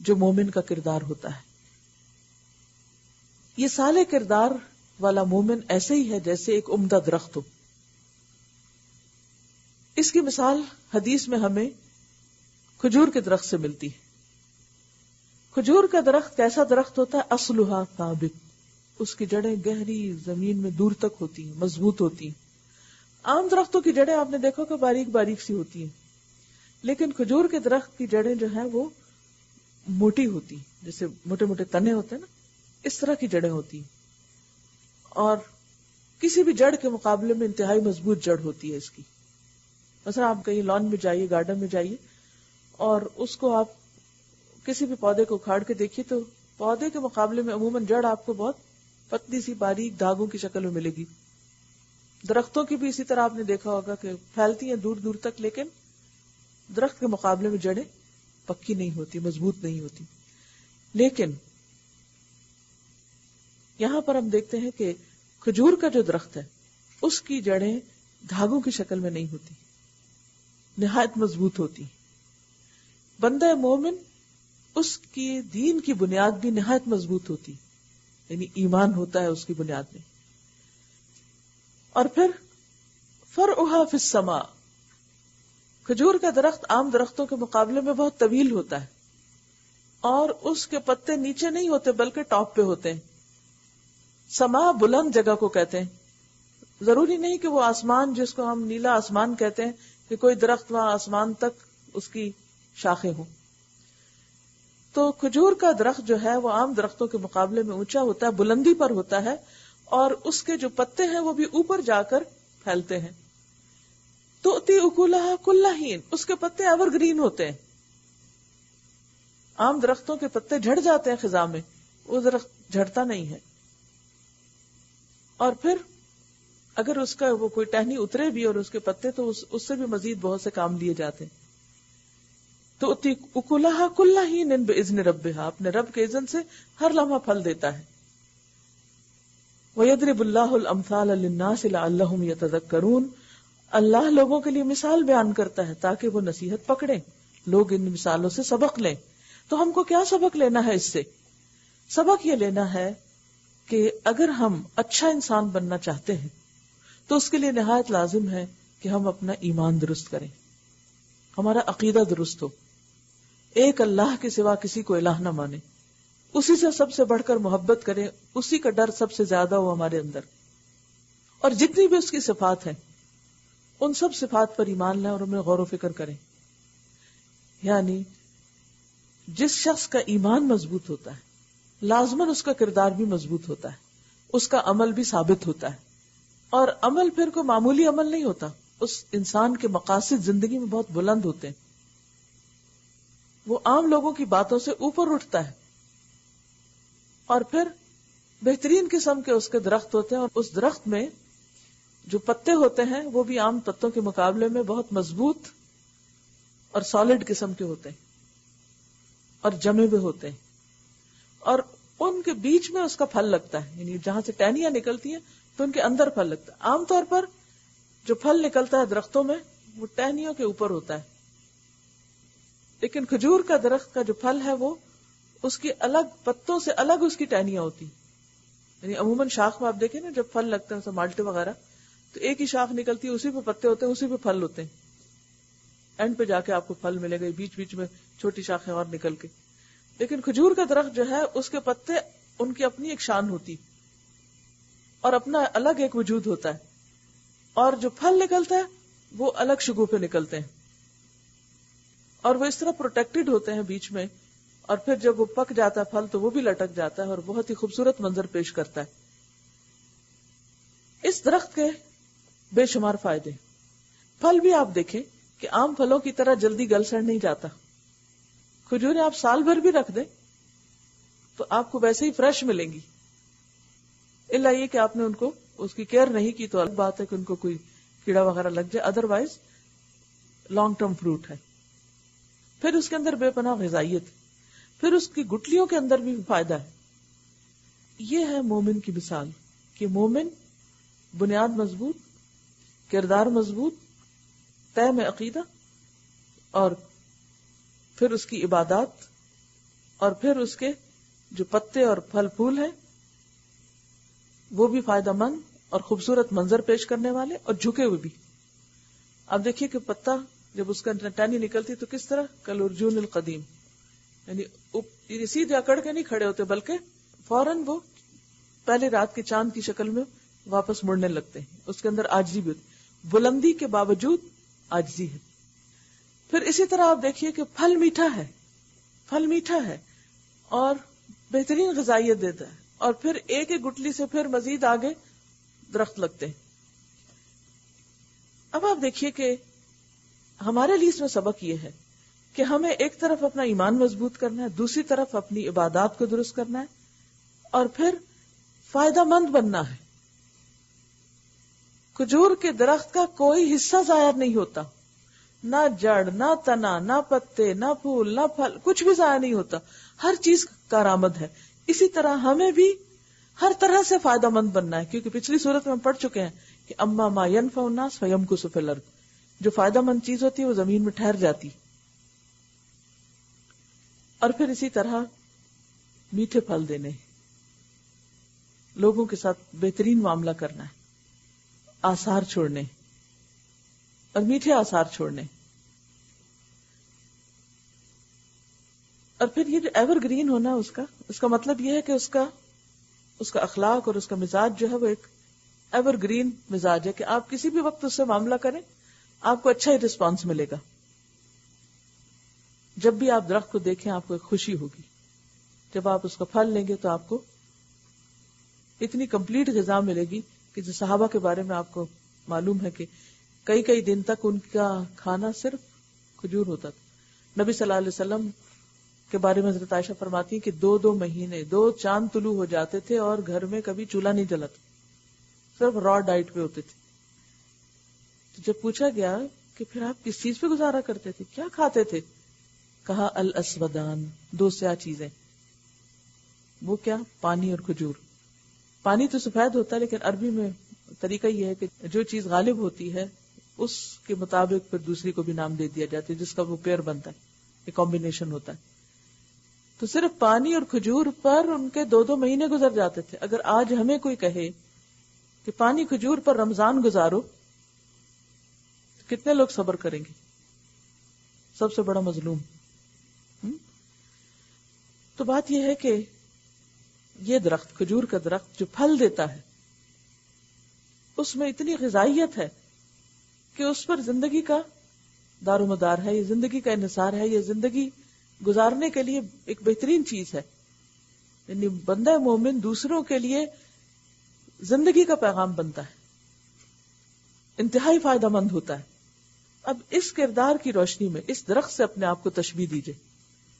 جو مومن کا کردار ہوتا ہے. یہ صالح کردار والا مومن ایسے ہی ہے جیسے ایک عمدہ درخت ہو. اس کی مثال حدیث میں ہمیں کھجور کے درخت سے ملتی ہے. کھجور کا درخت کیسا درخت ہوتا ہے؟ اصلها ثابت، اس کی جڑیں گہری زمین میں دور تک ہوتی ہیں، مضبوط ہوتی ہیں. عام درختوں کی جڑیں آپ نے دیکھا کہ باریک باریک سی ہوتی ہیں، لیکن کھجور کے درخت کی جڑیں جو ہیں وہ موٹی ہوتی ہیں، جیسے موٹے موٹے تنے ہوتے ہیں نا، اس طرح کی جڑیں ہوتی ہیں. اور کسی بھی جڑ کے مقابلے میں انتہائی مضبوط جڑ ہوتی ہے اس کی. مثلا آپ کہیں لان میں جائیے، گارڈن میں جائیے، اور اس کو آپ کسی بھی پودے کو اکھاڑ کے دیکھیے تو پودے کے مقابلے میں عموماً جڑ آپ کو بہت پتلی سی باریک دھاگوں کی شکل میں ملے گی. درختوں کی بھی اسی طرح آپ نے دیکھا ہوگا کہ پھیلتی ہیں دور دور تک، لیکن درخت کے مقابلے میں جڑیں پکی نہیں ہوتی، مضبوط نہیں ہوتی. لیکن یہاں پر ہم دیکھتے ہیں کہ کھجور کا جو درخت ہے اس کی جڑیں دھاگوں کی شکل میں نہیں ہوتی، نہایت مضبوط ہوتی. بندہ مومن اس کی دین کی بنیاد بھی نہایت مضبوط ہوتی، یعنی ایمان ہوتا ہے اس کی بنیاد میں. اور پھر فرعها فی السماء، کھجور کا درخت عام درختوں کے مقابلے میں بہت طویل ہوتا ہے اور اس کے پتے نیچے نہیں ہوتے بلکہ ٹاپ پہ ہوتے ہیں. سما بلند جگہ کو کہتے ہیں. ضروری نہیں کہ وہ آسمان جس کو ہم نیلا آسمان کہتے ہیں کہ کوئی درخت وہاں آسمان تک اس کی شاخیں ہوں. تو کھجور کا درخت جو ہے وہ عام درختوں کے مقابلے میں اونچا ہوتا ہے، بلندی پر ہوتا ہے، اور اس کے جو پتے ہیں وہ بھی اوپر جا کر پھیلتے ہیں. تؤتی اکلها کل حین، اس کے پتے ایور گرین ہوتے ہیں. عام درختوں کے پتے جھڑ جاتے ہیں خزاں میں، وہ درخت جھڑتا نہیں ہے. اور پھر اگر اس کا وہ کوئی ٹہنی اترے بھی اور اس کے پتے تو اس سے بھی مزید بہت سے کام لیے جاتے ہیں. تؤتی اکلها کل حین باذن ربها، اپنے رب کے اذن سے ہر لمحہ پھل دیتا ہے. وَيَضْرِبُ اللَّهُ الْأَمْثَالَ لِلنَّاسِ لَعَلَّهُمْ يَتَذَكَّرُونَ، اللہ لوگوں کے لیے مثال بیان کرتا ہے تاکہ وہ نصیحت پکڑیں، لوگ ان مثالوں سے سبق لیں. تو ہم کو کیا سبق لینا ہے اس سے؟ سبق یہ لینا ہے کہ اگر ہم اچھا انسان بننا چاہتے ہیں تو اس کے لیے نہایت لازم ہے کہ ہم اپنا ایمان درست کریں، ہمارا عقیدہ درست ہو، ایک اللہ کے سوا کسی کو الہ نہ مانے، اسی سے سب سے بڑھ کر محبت کریں، اسی کا ڈر سب سے زیادہ ہو ہمارے اندر، اور جتنی بھی اس کی صفات ہیں ان سب صفات پر ایمان لیں اور ان میں غور و فکر کریں. یعنی جس شخص کا ایمان مضبوط ہوتا ہے لازماً اس کا کردار بھی مضبوط ہوتا ہے، اس کا عمل بھی ثابت ہوتا ہے، اور عمل پھر کوئی معمولی عمل نہیں ہوتا، اس انسان کے مقاصد زندگی میں بہت بلند ہوتے ہیں، وہ عام لوگوں کی باتوں سے اوپر اٹھتا ہے، اور پھر بہترین قسم کے اس کے درخت ہوتے ہیں، اور اس درخت میں جو پتے ہوتے ہیں وہ بھی عام پتوں کے مقابلے میں بہت مضبوط اور سالڈ قسم کے ہوتے ہیں اور جمے ہوئے ہوتے ہیں، اور ان کے بیچ میں اس کا پھل لگتا ہے، یعنی جہاں سے ٹہنیاں نکلتی ہیں تو ان کے اندر پھل لگتا ہے. عام طور پر جو پھل نکلتا ہے درختوں میں وہ ٹہنیوں کے اوپر ہوتا ہے، لیکن کھجور کا درخت کا جو پھل ہے وہ اس کی الگ پتوں سے الگ اس کی ٹہنیاں ہوتی، یعنی عموماً شاخ میں آپ دیکھیں نا جب پھل لگتا ہے مالٹے وغیرہ تو ایک ہی شاخ نکلتی ہے، اسی پہ پتے ہوتے ہیں، اسی پہ پھل ہوتے ہیں، اینڈ پہ جا کے آپ کو پھل ملے گا، بیچ بیچ میں چھوٹی شاخیں اور نکل کے. لیکن کھجور کا درخت جو ہے اس کے پتے ان کی اپنی ایک شان ہوتی اور اپنا الگ ایک وجود ہوتا ہے، اور جو پھل نکلتا ہے وہ الگ شگوفے نکلتے ہیں، اور وہ اس طرح پروٹیکٹڈ ہوتے ہیں بیچ میں، اور پھر جب وہ پک جاتا ہے پھل تو وہ بھی لٹک جاتا ہے اور بہت ہی خوبصورت منظر پیش کرتا ہے. اس درخت کے بے شمار فائدے. پھل بھی آپ دیکھیں کہ عام پھلوں کی طرح جلدی گل سڑ نہیں جاتا، کھجوریں آپ سال بھر بھی رکھ دیں تو آپ کو ویسے ہی فریش ملیں گی، الا یہ کہ آپ نے ان کو اس کی کیئر نہیں کی تو الگ بات ہے کہ ان کو کوئی کیڑا وغیرہ لگ جائے، ادروائز لانگ ٹرم فروٹ ہے. پھر اس کے اندر بے پناہ غذائیت، پھر اس کی گٹلیوں کے اندر بھی فائدہ ہے. یہ ہے مومن کی مثال کہ مومن بنیاد مضبوط، کردار مضبوط، طے میں عقیدہ، اور پھر اس کی عبادات، اور پھر اس کے جو پتے اور پھل پھول ہیں وہ بھی فائدہ مند اور خوبصورت منظر پیش کرنے والے اور جھکے ہوئے بھی. اب دیکھیے کہ پتا جب اس کا ٹہنی نکلتی تو کس طرح کالارجون القدیم، یعنی سیدھے اکڑ کے نہیں کھڑے ہوتے بلکہ فوراً وہ پہلے رات کے چاند کی شکل میں واپس مڑنے لگتے ہیں. اس کے اندر عاجزی بھی ہوتی، بلندی کے باوجود عاجزی ہے. پھر اسی طرح آپ دیکھیے کہ پھل میٹھا ہے، پھل میٹھا ہے اور بہترین غذائیت دیتا ہے، اور پھر ایک ایک گٹلی سے پھر مزید آگے درخت لگتے ہیں. اب آپ دیکھیے کہ ہمارے لیے اس میں سبق یہ ہے کہ ہمیں ایک طرف اپنا ایمان مضبوط کرنا ہے، دوسری طرف اپنی عبادات کو درست کرنا ہے، اور پھر فائدہ مند بننا ہے. کھجور کے درخت کا کوئی حصہ ضائع نہیں ہوتا، نہ جڑ، نہ تنا، نہ پتے، نہ پھول، نہ پھل، کچھ بھی ضائع نہیں ہوتا، ہر چیز کارآمد ہے. اسی طرح ہمیں بھی ہر طرح سے فائدہ مند بننا ہے، کیونکہ پچھلی صورت میں ہم پڑھ چکے ہیں کہ اما ما ينفع الناس فيمكث في الارض، جو فائدہ مند چیز ہوتی ہے وہ زمین میں ٹھہر جاتی. اور پھر اسی طرح میٹھے پھل دینے، لوگوں کے ساتھ بہترین معاملہ کرنا ہے، آثار چھوڑنے اور میٹھے آثار چھوڑنے. اور پھر یہ جو ایور گرین ہونا اس کا مطلب یہ ہے کہ اس کا اخلاق اور اس کا مزاج جو ہے وہ ایک ایور گرین مزاج ہے کہ آپ کسی بھی وقت اس سے معاملہ کریں آپ کو اچھا ہی رسپانس ملے گا. جب بھی آپ درخت کو دیکھیں آپ کو ایک خوشی ہوگی، جب آپ اس کا پھل لیں گے تو آپ کو اتنی کمپلیٹ غذا ملے گی کہ جو صحابہ کے بارے میں آپ کو معلوم ہے کہ کئی دن تک ان کا کھانا صرف کھجور ہوتا تھا. نبی صلی اللہ علیہ وسلم کے بارے میں حضرت عائشہ فرماتی ہیں کہ 2 مہینے 2 چاند طلوع ہو جاتے تھے اور گھر میں کبھی چولہا نہیں جلا تھا، صرف را ڈائٹ پہ ہوتے تھے. تو جب پوچھا گیا کہ پھر آپ کس چیز پہ گزارا کرتے تھے، کیا کھاتے تھے، کہا الاسودان، 2 سیاہ چیزیں. وہ کیا؟ پانی اور کھجور. پانی تو سفید ہوتا ہے لیکن عربی میں طریقہ یہ ہے کہ جو چیز غالب ہوتی ہے اس کے مطابق پھر دوسری کو بھی نام دے دیا جاتا ہے، جس کا وہ پیر بنتا ہے، ایک کمبینیشن ہوتا ہے. تو صرف پانی اور کھجور پر ان کے 2 مہینے گزر جاتے تھے. اگر آج ہمیں کوئی کہے کہ پانی کھجور پر رمضان گزارو، کتنے لوگ صبر کریں گے؟ سب سے بڑا مظلوم. تو بات یہ ہے کہ یہ درخت، کھجور کا درخت جو پھل دیتا ہے، اس میں اتنی غذائیت ہے کہ اس پر زندگی کا دار و مدار ہے، یہ زندگی کا انحصار ہے، یہ زندگی گزارنے کے لیے ایک بہترین چیز ہے. یعنی بندہ مومن دوسروں کے لیے زندگی کا پیغام بنتا ہے، انتہائی فائدہ مند ہوتا ہے. اب اس کردار کی روشنی میں اس درخت سے اپنے آپ کو تشبیہ دیجئے،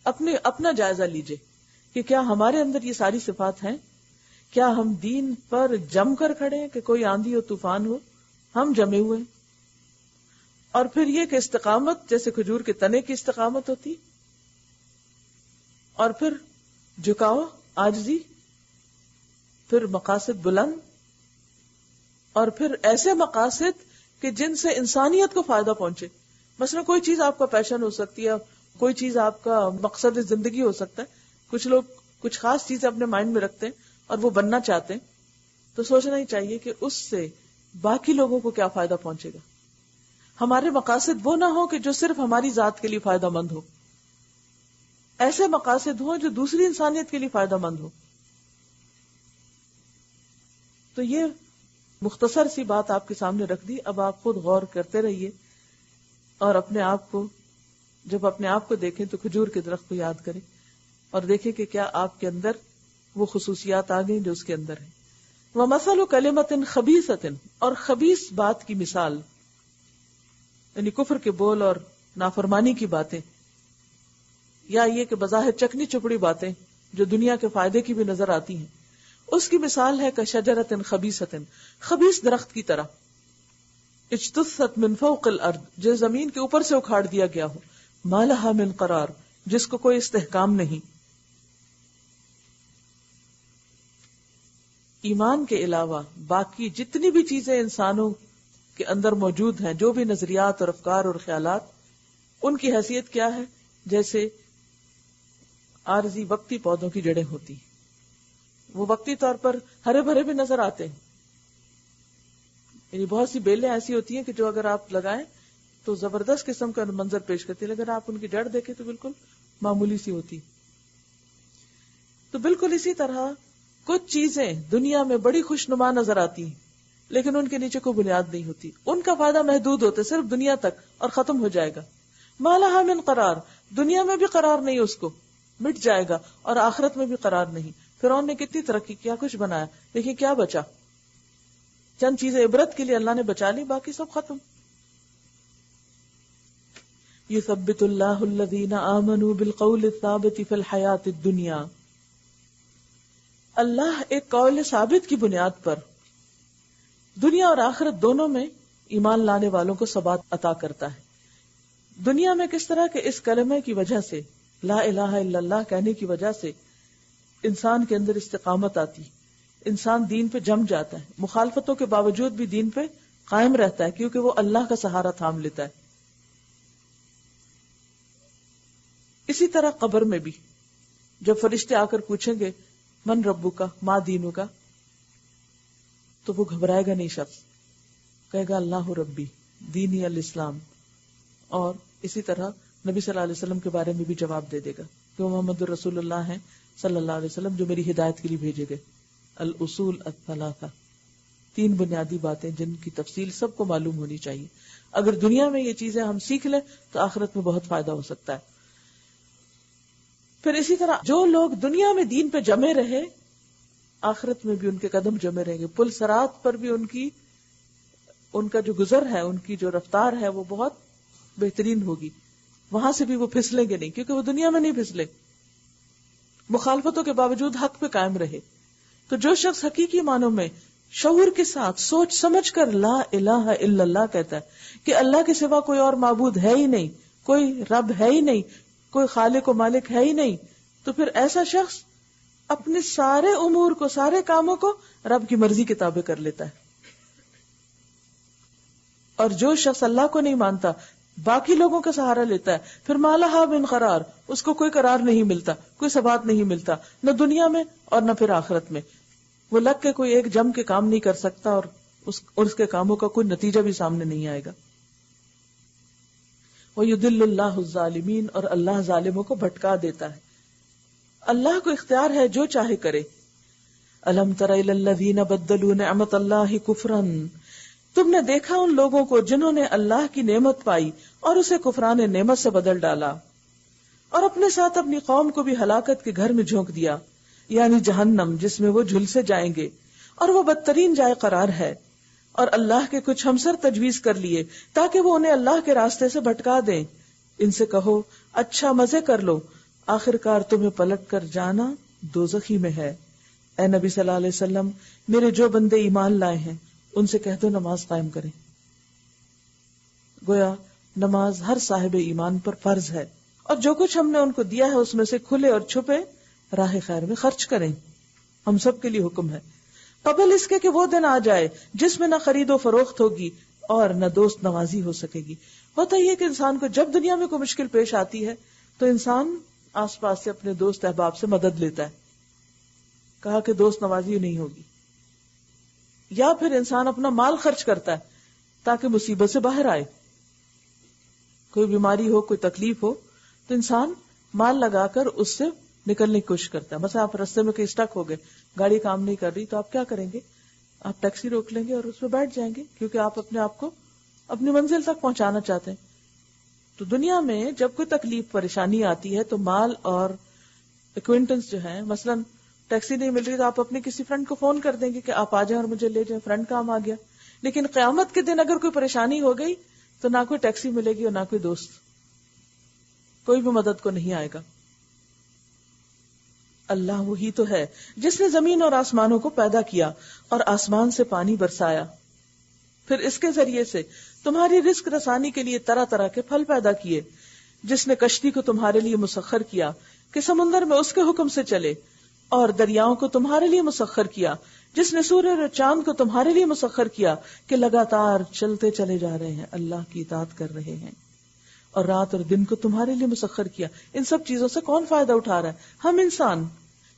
اپنا جائزہ لیجئے کہ کیا ہمارے اندر یہ ساری صفات ہیں؟ کیا ہم دین پر جم کر کھڑے ہیں کہ کوئی آندھی ہو طوفان ہو ہم جمے ہوئے ہیں؟ اور پھر یہ کہ استقامت جیسے کھجور کے تنے کی استقامت ہوتی، اور پھر جھکاؤ، عاجزی، پھر مقاصد بلند، اور پھر ایسے مقاصد کہ جن سے انسانیت کو فائدہ پہنچے. مثلا کوئی چیز آپ کا پیشن ہو سکتی ہے، کوئی چیز آپ کا مقصد زندگی ہو سکتا ہے. کچھ لوگ کچھ خاص چیزیں اپنے مائنڈ میں رکھتے ہیں اور وہ بننا چاہتے ہیں، تو سوچنا ہی چاہیے کہ اس سے باقی لوگوں کو کیا فائدہ پہنچے گا. ہمارے مقاصد وہ نہ ہو کہ جو صرف ہماری ذات کے لیے فائدہ مند ہو، ایسے مقاصد ہوں جو دوسری انسانیت کے لیے فائدہ مند ہو. تو یہ مختصر سی بات آپ کے سامنے رکھ دی. اب آپ خود غور کرتے رہیے اور اپنے آپ کو، جب اپنے آپ کو دیکھیں تو کھجور کے درخت کو یاد کریں اور دیکھیں کہ کیا آپ کے اندر وہ خصوصیات آ گئی جو اس کے اندر ہیں. وَمَثَلُ كَلِمَةٍ خَبِيثَةٍ، اور خبیث بات کی مثال، یعنی کفر کے بول اور نافرمانی کی باتیں، یا یہ کہ بظاہر چکنی چپڑی باتیں جو دنیا کے فائدے کی بھی نظر آتی ہیں، اس کی مثال ہے کشجرۃ خبیثۃ، خبیث درخت کی طرح، اجتثت من فوق الارض، جو زمین کے اوپر سے اکھاڑ دیا گیا ہو، ما لها من قرار، جس کو کوئی استحکام نہیں. ایمان کے علاوہ باقی جتنی بھی چیزیں انسانوں کے اندر موجود ہیں، جو بھی نظریات اور افکار اور خیالات، ان کی حیثیت کیا ہے؟ جیسے عارضی وقتی پودوں کی جڑیں ہوتی، وہ وقتی طور پر ہرے بھرے بھی نظر آتے ہیں. یعنی بہت سی بیلیں ایسی ہوتی ہیں کہ جو اگر آپ لگائیں تو زبردست قسم کا منظر پیش کرتی ہے، لیکن آپ ان کی جڑ دیکھیں تو بالکل معمولی سی ہوتی. تو بالکل اسی طرح کچھ چیزیں دنیا میں بڑی خوشنما نظر آتی ہیں لیکن ان کے نیچے کوئی بنیاد نہیں ہوتی، ان کا فائدہ محدود ہوتا ہے صرف دنیا تک اور ختم ہو جائے گا. ما لها من قرار، دنیا میں بھی قرار نہیں، اس کو مٹ جائے گا، اور آخرت میں بھی قرار نہیں. فرعون نے کتنی ترقی کیا، کچھ بنایا، دیکھیں کیا بچا، چند چیزیں عبرت کے لیے اللہ نے بچا لی، باقی سب ختم. یثبت اللہ الذین آمنوا بالقول الثابت فی الحیاۃ الدنیا، اللہ ایک قول ثابت کی بنیاد پر دنیا اور آخرت دونوں میں ایمان لانے والوں کو ثبات عطا کرتا ہے. دنیا میں کس طرح کہ اس کلمے کی وجہ سے، لا الہ الا اللہ کہنے کی وجہ سے انسان کے اندر استقامت آتی، انسان دین پہ جم جاتا ہے، مخالفتوں کے باوجود بھی دین پہ قائم رہتا ہے کیونکہ وہ اللہ کا سہارا تھام لیتا ہے. اسی طرح قبر میں بھی جب فرشتے آ کر پوچھیں گے من ربو کا ما دینو کا، تو وہ گھبرائے گا نہیں، شخص کہے گا اللہ ربی دینی الاسلام. اور اسی طرح نبی صلی اللہ علیہ وسلم کے بارے میں بھی جواب دے دے گا کہ وہ محمد الرسول اللہ ہیں صلی اللہ علیہ وسلم جو میری ہدایت کے لیے بھیجے گئے. الاصول الثلاثہ، 3 بنیادی باتیں جن کی تفصیل سب کو معلوم ہونی چاہیے. اگر دنیا میں یہ چیزیں ہم سیکھ لیں تو آخرت میں بہت فائدہ ہو سکتا ہے. پھر اسی طرح جو لوگ دنیا میں دین پہ جمے رہے، آخرت میں بھی ان کے قدم جمے رہیں گے. پل صراط پر بھی ان کا جو گزر ہے، ان کی جو رفتار ہے وہ بہت بہترین ہوگی. وہاں سے بھی وہ پھسلیں گے نہیں کیونکہ وہ دنیا میں نہیں پھسلے، مخالفتوں کے باوجود حق پہ قائم رہے. تو جو شخص حقیقی معنوں میں شعور کے ساتھ سوچ سمجھ کر لا الہ الا اللہ کہتا ہے کہ اللہ کے سوا کوئی اور معبود ہے ہی نہیں، کوئی رب ہے ہی نہیں، کوئی خالق و مالک ہے ہی نہیں، تو پھر ایسا شخص اپنے سارے امور کو، سارے کاموں کو رب کی مرضی کے تابع کر لیتا ہے. اور جو شخص اللہ کو نہیں مانتا، باقی لوگوں کا سہارا لیتا ہے، پھر مالہا من قرار، اس کو کوئی قرار نہیں ملتا، کوئی ثبات نہیں ملتا، نہ دنیا میں اور نہ پھر آخرت میں. وہ لگ کے کوئی ایک جم کے کام نہیں کر سکتا اور اس کے کاموں کا کوئی نتیجہ بھی سامنے نہیں آئے گا. وَيُضِلُّ اللَّهُ الظَّالِمِينَ، اور اللہ ظالموں کو بھٹکا دیتا ہے. اللہ کو اختیار ہے جو چاہے کرے. أَلَمْ تَرَ إِلَى الَّذِينَ بَدَّلُوا نِعْمَةَ اللَّهِ كُفْرًا، تم نے دیکھا ان لوگوں کو جنہوں نے اللہ کی نعمت پائی اور اسے کفران نعمت سے بدل ڈالا، اور اپنے ساتھ اپنی قوم کو بھی ہلاکت کے گھر میں جھونک دیا، یعنی جہنم جس میں وہ جھلسے جائیں گے، اور وہ بدترین جائے قرار ہے. اور اللہ کے کچھ ہمسر تجویز کر لیے تاکہ وہ انہیں اللہ کے راستے سے بھٹکا دیں. ان سے کہو اچھا مزے کر لو، آخر کار تمہیں پلٹ کر جانا دوزخی میں ہے. اے نبی صلی اللہ علیہ وسلم، میرے جو بندے ایمان لائے ہیں ان سے کہہ دو نماز قائم کریں. گویا نماز ہر صاحب ایمان پر فرض ہے، اور جو کچھ ہم نے ان کو دیا ہے اس میں سے کھلے اور چھپے راہ خیر میں خرچ کریں. ہم سب کے لیے حکم ہے، قبل اس کے کہ وہ دن آ جائے جس میں نہ خرید و فروخت ہوگی اور نہ دوست نوازی ہو سکے گی. ہوتا یہ کہ انسان کو جب دنیا میں کوئی مشکل پیش آتی ہے تو انسان آس پاس سے اپنے دوست احباب سے مدد لیتا ہے. کہا کہ دوست نوازی نہیں ہوگی، یا پھر انسان اپنا مال خرچ کرتا ہے تاکہ مصیبت سے باہر آئے. کوئی بیماری ہو، کوئی تکلیف ہو تو انسان مال لگا کر اس سے نکلنے کی کوشش کرتا ہے. مثلا آپ رستے میں کہیں اسٹک ہو گئے، گاڑی کام نہیں کر رہی، تو آپ کیا کریں گے؟ آپ ٹیکسی روک لیں گے اور اس پہ بیٹھ جائیں گے، کیونکہ آپ اپنے آپ کو اپنی منزل تک پہنچانا چاہتے ہیں. تو دنیا میں جب کوئی تکلیف پریشانی آتی ہے تو مال اور ایکوینٹنس جو ہیں، مثلا ٹیکسی نہیں مل رہی تو آپ اپنے کسی فرینڈ کو فون کر دیں گے کہ آپ آ جائیں اور مجھے لے جائیں، فرینڈ کام آ گیا. لیکن قیامت کے دن اگر کوئی پریشانی ہو گئی تو نہ کوئی ٹیکسی ملے گی اور نہ کوئی دوست، کوئی بھی مدد کو نہیں آئے گا. اللہ وہی تو ہے جس نے زمین اور آسمانوں کو پیدا کیا اور آسمان سے پانی برسایا، پھر اس کے ذریعے سے تمہاری رزق رسانی کے لیے طرح طرح کے پھل پیدا کیے، جس نے کشتی کو تمہارے لیے مسخر کیا کہ سمندر میں اس کے حکم سے چلے، اور دریاؤں کو تمہارے لیے مسخر کیا، جس نے سورج اور چاند کو تمہارے لیے مسخر کیا کہ لگاتار چلتے چلے جا رہے ہیں، اللہ کی اطاعت کر رہے ہیں، اور رات اور دن کو تمہارے لیے مسخر کیا. ان سب چیزوں سے کون فائدہ اٹھا رہا ہے؟ ہم انسان.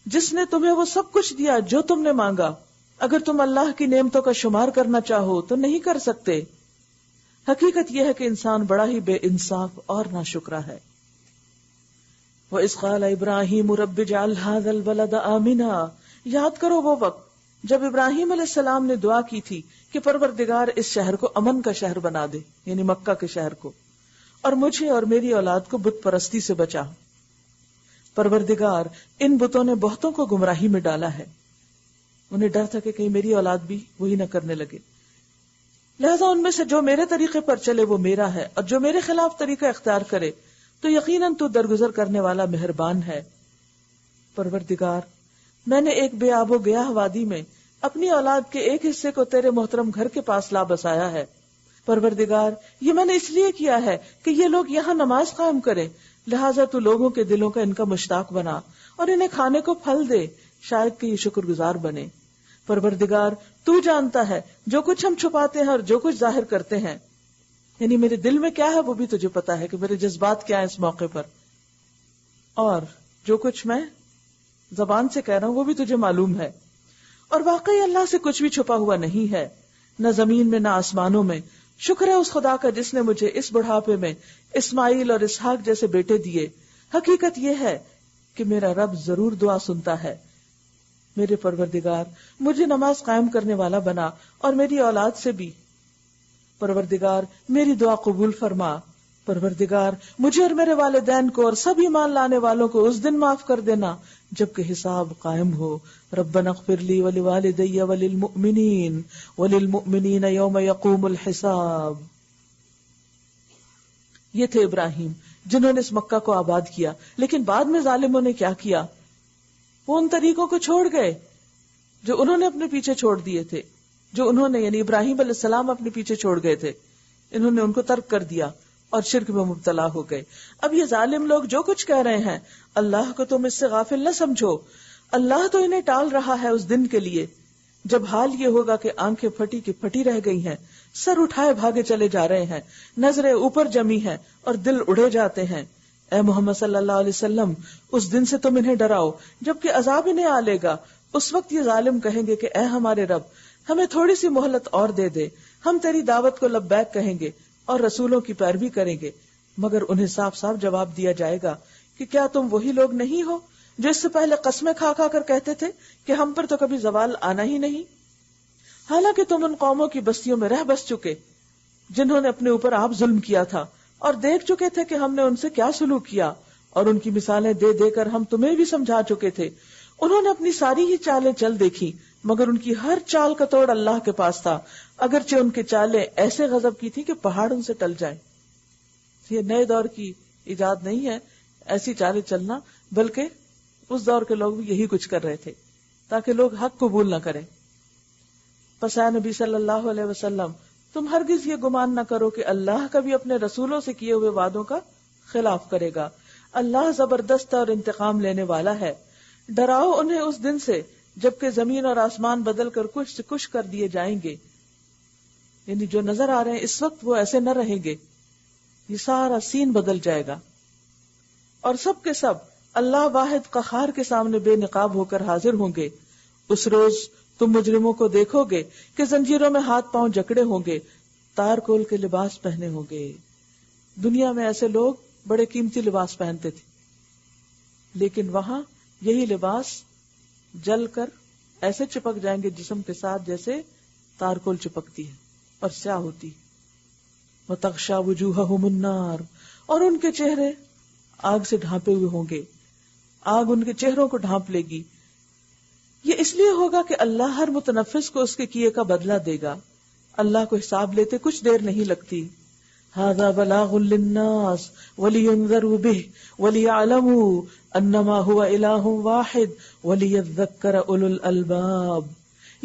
جس نے تمہیں وہ سب کچھ دیا جو تم نے مانگا. اگر تم اللہ کی نعمتوں کا شمار کرنا چاہو تو نہیں کر سکتے. حقیقت یہ ہے کہ انسان بڑا ہی بے انصاف اور ناشکرا ہے. وَإِذْ قَالَ إِبْرَاهِيمُ رَبِّ اجْعَلْ هَذَا الْبَلَدَ آمِنًا، یاد کرو وہ وقت جب ابراہیم علیہ السلام نے دعا کی تھی کہ پروردگار اس شہر کو امن کا شہر بنا دے، یعنی مکہ کے شہر کو، اور مجھے اور میری اولاد کو بت پرستی سے بچا. پروردگار ان بتوں نے بہتوں کو گمراہی میں ڈالا ہے، انہیں ڈر تھا کہ کہیں میری اولاد بھی وہی نہ کرنے لگے، لہذا ان میں سے جو میرے طریقے پر چلے وہ میرا ہے، اور جو میرے خلاف طریقہ اختیار کرے تو یقیناً تو درگزر کرنے والا مہربان ہے. پروردگار میں نے ایک بے آب و گیاہ وادی میں اپنی اولاد کے ایک حصے کو تیرے محترم گھر کے پاس لا بسایا ہے. پروردگار یہ میں نے اس لیے کیا ہے کہ یہ لوگ یہاں نماز قائم کریں، لہٰذا تو لوگوں کے دلوں کا ان کا مشتاق بنا اور انہیں کھانے کو پھل دے، شاید کہ یہ شکر گزار بنے. پروردگار تو جانتا ہے جو کچھ ہم چھپاتے ہیں اور جو کچھ ظاہر کرتے ہیں، یعنی میرے دل میں کیا ہے وہ بھی تجھے پتا ہے کہ میرے جذبات کیا ہیں اس موقع پر، اور جو کچھ میں زبان سے کہہ رہا ہوں وہ بھی تجھے معلوم ہے. اور واقعی اللہ سے کچھ بھی چھپا ہوا نہیں ہے، نہ زمین میں نہ آسمانوں میں. شکر ہے اس خدا کا جس نے مجھے اس بڑھاپے میں اسماعیل اور اسحاق جیسے بیٹے دیے. حقیقت یہ ہے کہ میرا رب ضرور دعا سنتا ہے. میرے پروردگار مجھے نماز قائم کرنے والا بنا اور میری اولاد سے بھی. پروردگار میری دعا قبول فرما. پروردگار مجھے اور میرے والدین کو اور سب ایمان لانے والوں کو اس دن معاف کر دینا جبکہ حساب قائم ہو. ربنا اغفر لی ولوالدی وللمؤمنین یوم یقوم الحساب. یہ تھے ابراہیم جنہوں نے اس مکہ کو آباد کیا، لیکن بعد میں ظالموں نے کیا کیا؟ وہ ان طریقوں کو چھوڑ گئے جو انہوں نے اپنے پیچھے چھوڑ دیے تھے، جو انہوں نے یعنی ابراہیم علیہ السلام اپنے پیچھے چھوڑ گئے تھے. انہوں نے ان کو ترک کر دیا اور شرک میں مبتلا ہو گئے. اب یہ ظالم لوگ جو کچھ کہہ رہے ہیں اللہ کو تم اس سے غافل نہ سمجھو. اللہ تو انہیں ٹال رہا ہے اس دن کے لیے جب حال یہ ہوگا کہ آنکھیں پھٹی کی پھٹی رہ گئی ہیں، سر اٹھائے بھاگے چلے جا رہے ہیں، نظریں اوپر جمی ہیں اور دل اڑے جاتے ہیں، اے محمد صلی اللہ علیہ وسلم اس دن سے تم انہیں ڈراؤ جبکہ عذاب انہیں آ لے گا۔ اس وقت یہ ظالم کہیں گے کہ اے ہمارے رب ہمیں تھوڑی سی مہلت اور دے دے، ہم تیری دعوت کو لبیک کہیں گے اور رسولوں کی پیروی کریں گے، مگر انہیں صاف صاف جواب دیا جائے گا کہ کیا تم وہی لوگ نہیں ہو جو اس سے پہلے قسمیں کھا کھا کر کہتے تھے کہ ہم پر تو کبھی زوال آنا ہی نہیں، حالانکہ تم ان قوموں کی بستیوں میں رہ بس چکے جنہوں نے اپنے اوپر آپ ظلم کیا تھا، اور دیکھ چکے تھے کہ ہم نے ان سے کیا سلوک کیا، اور ان کی مثالیں دے دے کر ہم تمہیں بھی سمجھا چکے تھے۔ انہوں نے اپنی ساری ہی چالیں چل دیکھی، مگر ان کی ہر چال کا توڑ اللہ کے پاس تھا، اگرچہ ان کی چالیں ایسے غضب کی تھی کہ پہاڑ ان سے ٹل جائیں۔ یہ نئے دور کی ایجاد نہیں ہے ایسی چالیں چلنا، بلکہ اس دور کے لوگ بھی یہی کچھ کر رہے تھے تاکہ لوگ حق قبول نہ کریں۔ پس اے نبی صلی اللہ علیہ وسلم تم ہرگز یہ گمان نہ کرو کہ اللہ کبھی اپنے رسولوں سے کیے ہوئے وعدوں کا خلاف کرے گا، اللہ زبردست اور انتقام لینے والا ہے۔ ڈراؤ انہیں اس دن سے جبکہ زمین اور آسمان بدل کر کچھ سے کچھ کر دیے جائیں گے، یعنی جو نظر آ رہے ہیں اس وقت وہ ایسے نہ رہیں گے، یہ سارا سین بدل جائے گا، اور سب کے سب اللہ واحد قہار کے سامنے بے نقاب ہو کر حاضر ہوں گے۔ اس روز تم مجرموں کو دیکھو گے کہ زنجیروں میں ہاتھ پاؤں جکڑے ہوں گے، تار کول کے لباس پہنے ہوں گے۔ دنیا میں ایسے لوگ بڑے قیمتی لباس پہنتے تھے، لیکن وہاں یہی لباس جل کر ایسے چپک جائیں گے جسم کے ساتھ جیسے تار کول چپکتی ہے اور سیاہ ہوتی ہے۔ وَتَغْشَى وُجُوهَهُمُ النَّارُ، اور ان کے چہرے آگ سے ڈھانپے ہوئے ہوں گے، آگ ان کے چہروں کو ڈھانپ لے گی۔ یہ اس لیے ہوگا کہ اللہ ہر متنفس کو اس کے کیے کا بدلہ دے گا، اللہ کو حساب لیتے کچھ دیر نہیں لگتی۔ هذا بلاغ للناس ولينذروا به وليعلموا انما هو اله واحد وليذكر اولو الالباب،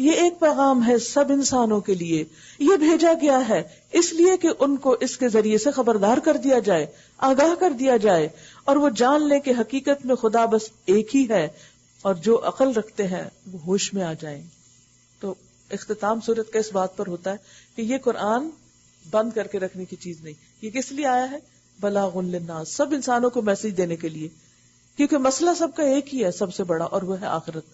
یہ ایک پیغام ہے سب انسانوں کے لیے، یہ بھیجا گیا ہے اس لیے کہ ان کو اس کے ذریعے سے خبردار کر دیا جائے، آگاہ کر دیا جائے، اور وہ جان لے کہ حقیقت میں خدا بس ایک ہی ہے، اور جو عقل رکھتے ہیں وہ ہوش میں آ جائیں۔ تو اختتام سورت کا اس بات پر ہوتا ہے کہ یہ قرآن بند کر کے رکھنے کی چیز نہیں، یہ کس لیے آیا ہے؟ بلاغ للناس، سب انسانوں کو میسج دینے کے لیے، کیونکہ مسئلہ سب کا ایک ہی ہے سب سے بڑا، اور وہ ہے آخرت۔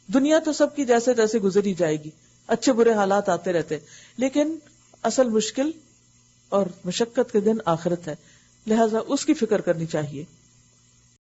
دنیا تو سب کی جیسے جیسے گزری جائے گی، اچھے برے حالات آتے رہتے، لیکن اصل مشکل اور مشقت کے دن آخرت ہے، لہذا اس کی فکر کرنی چاہیے۔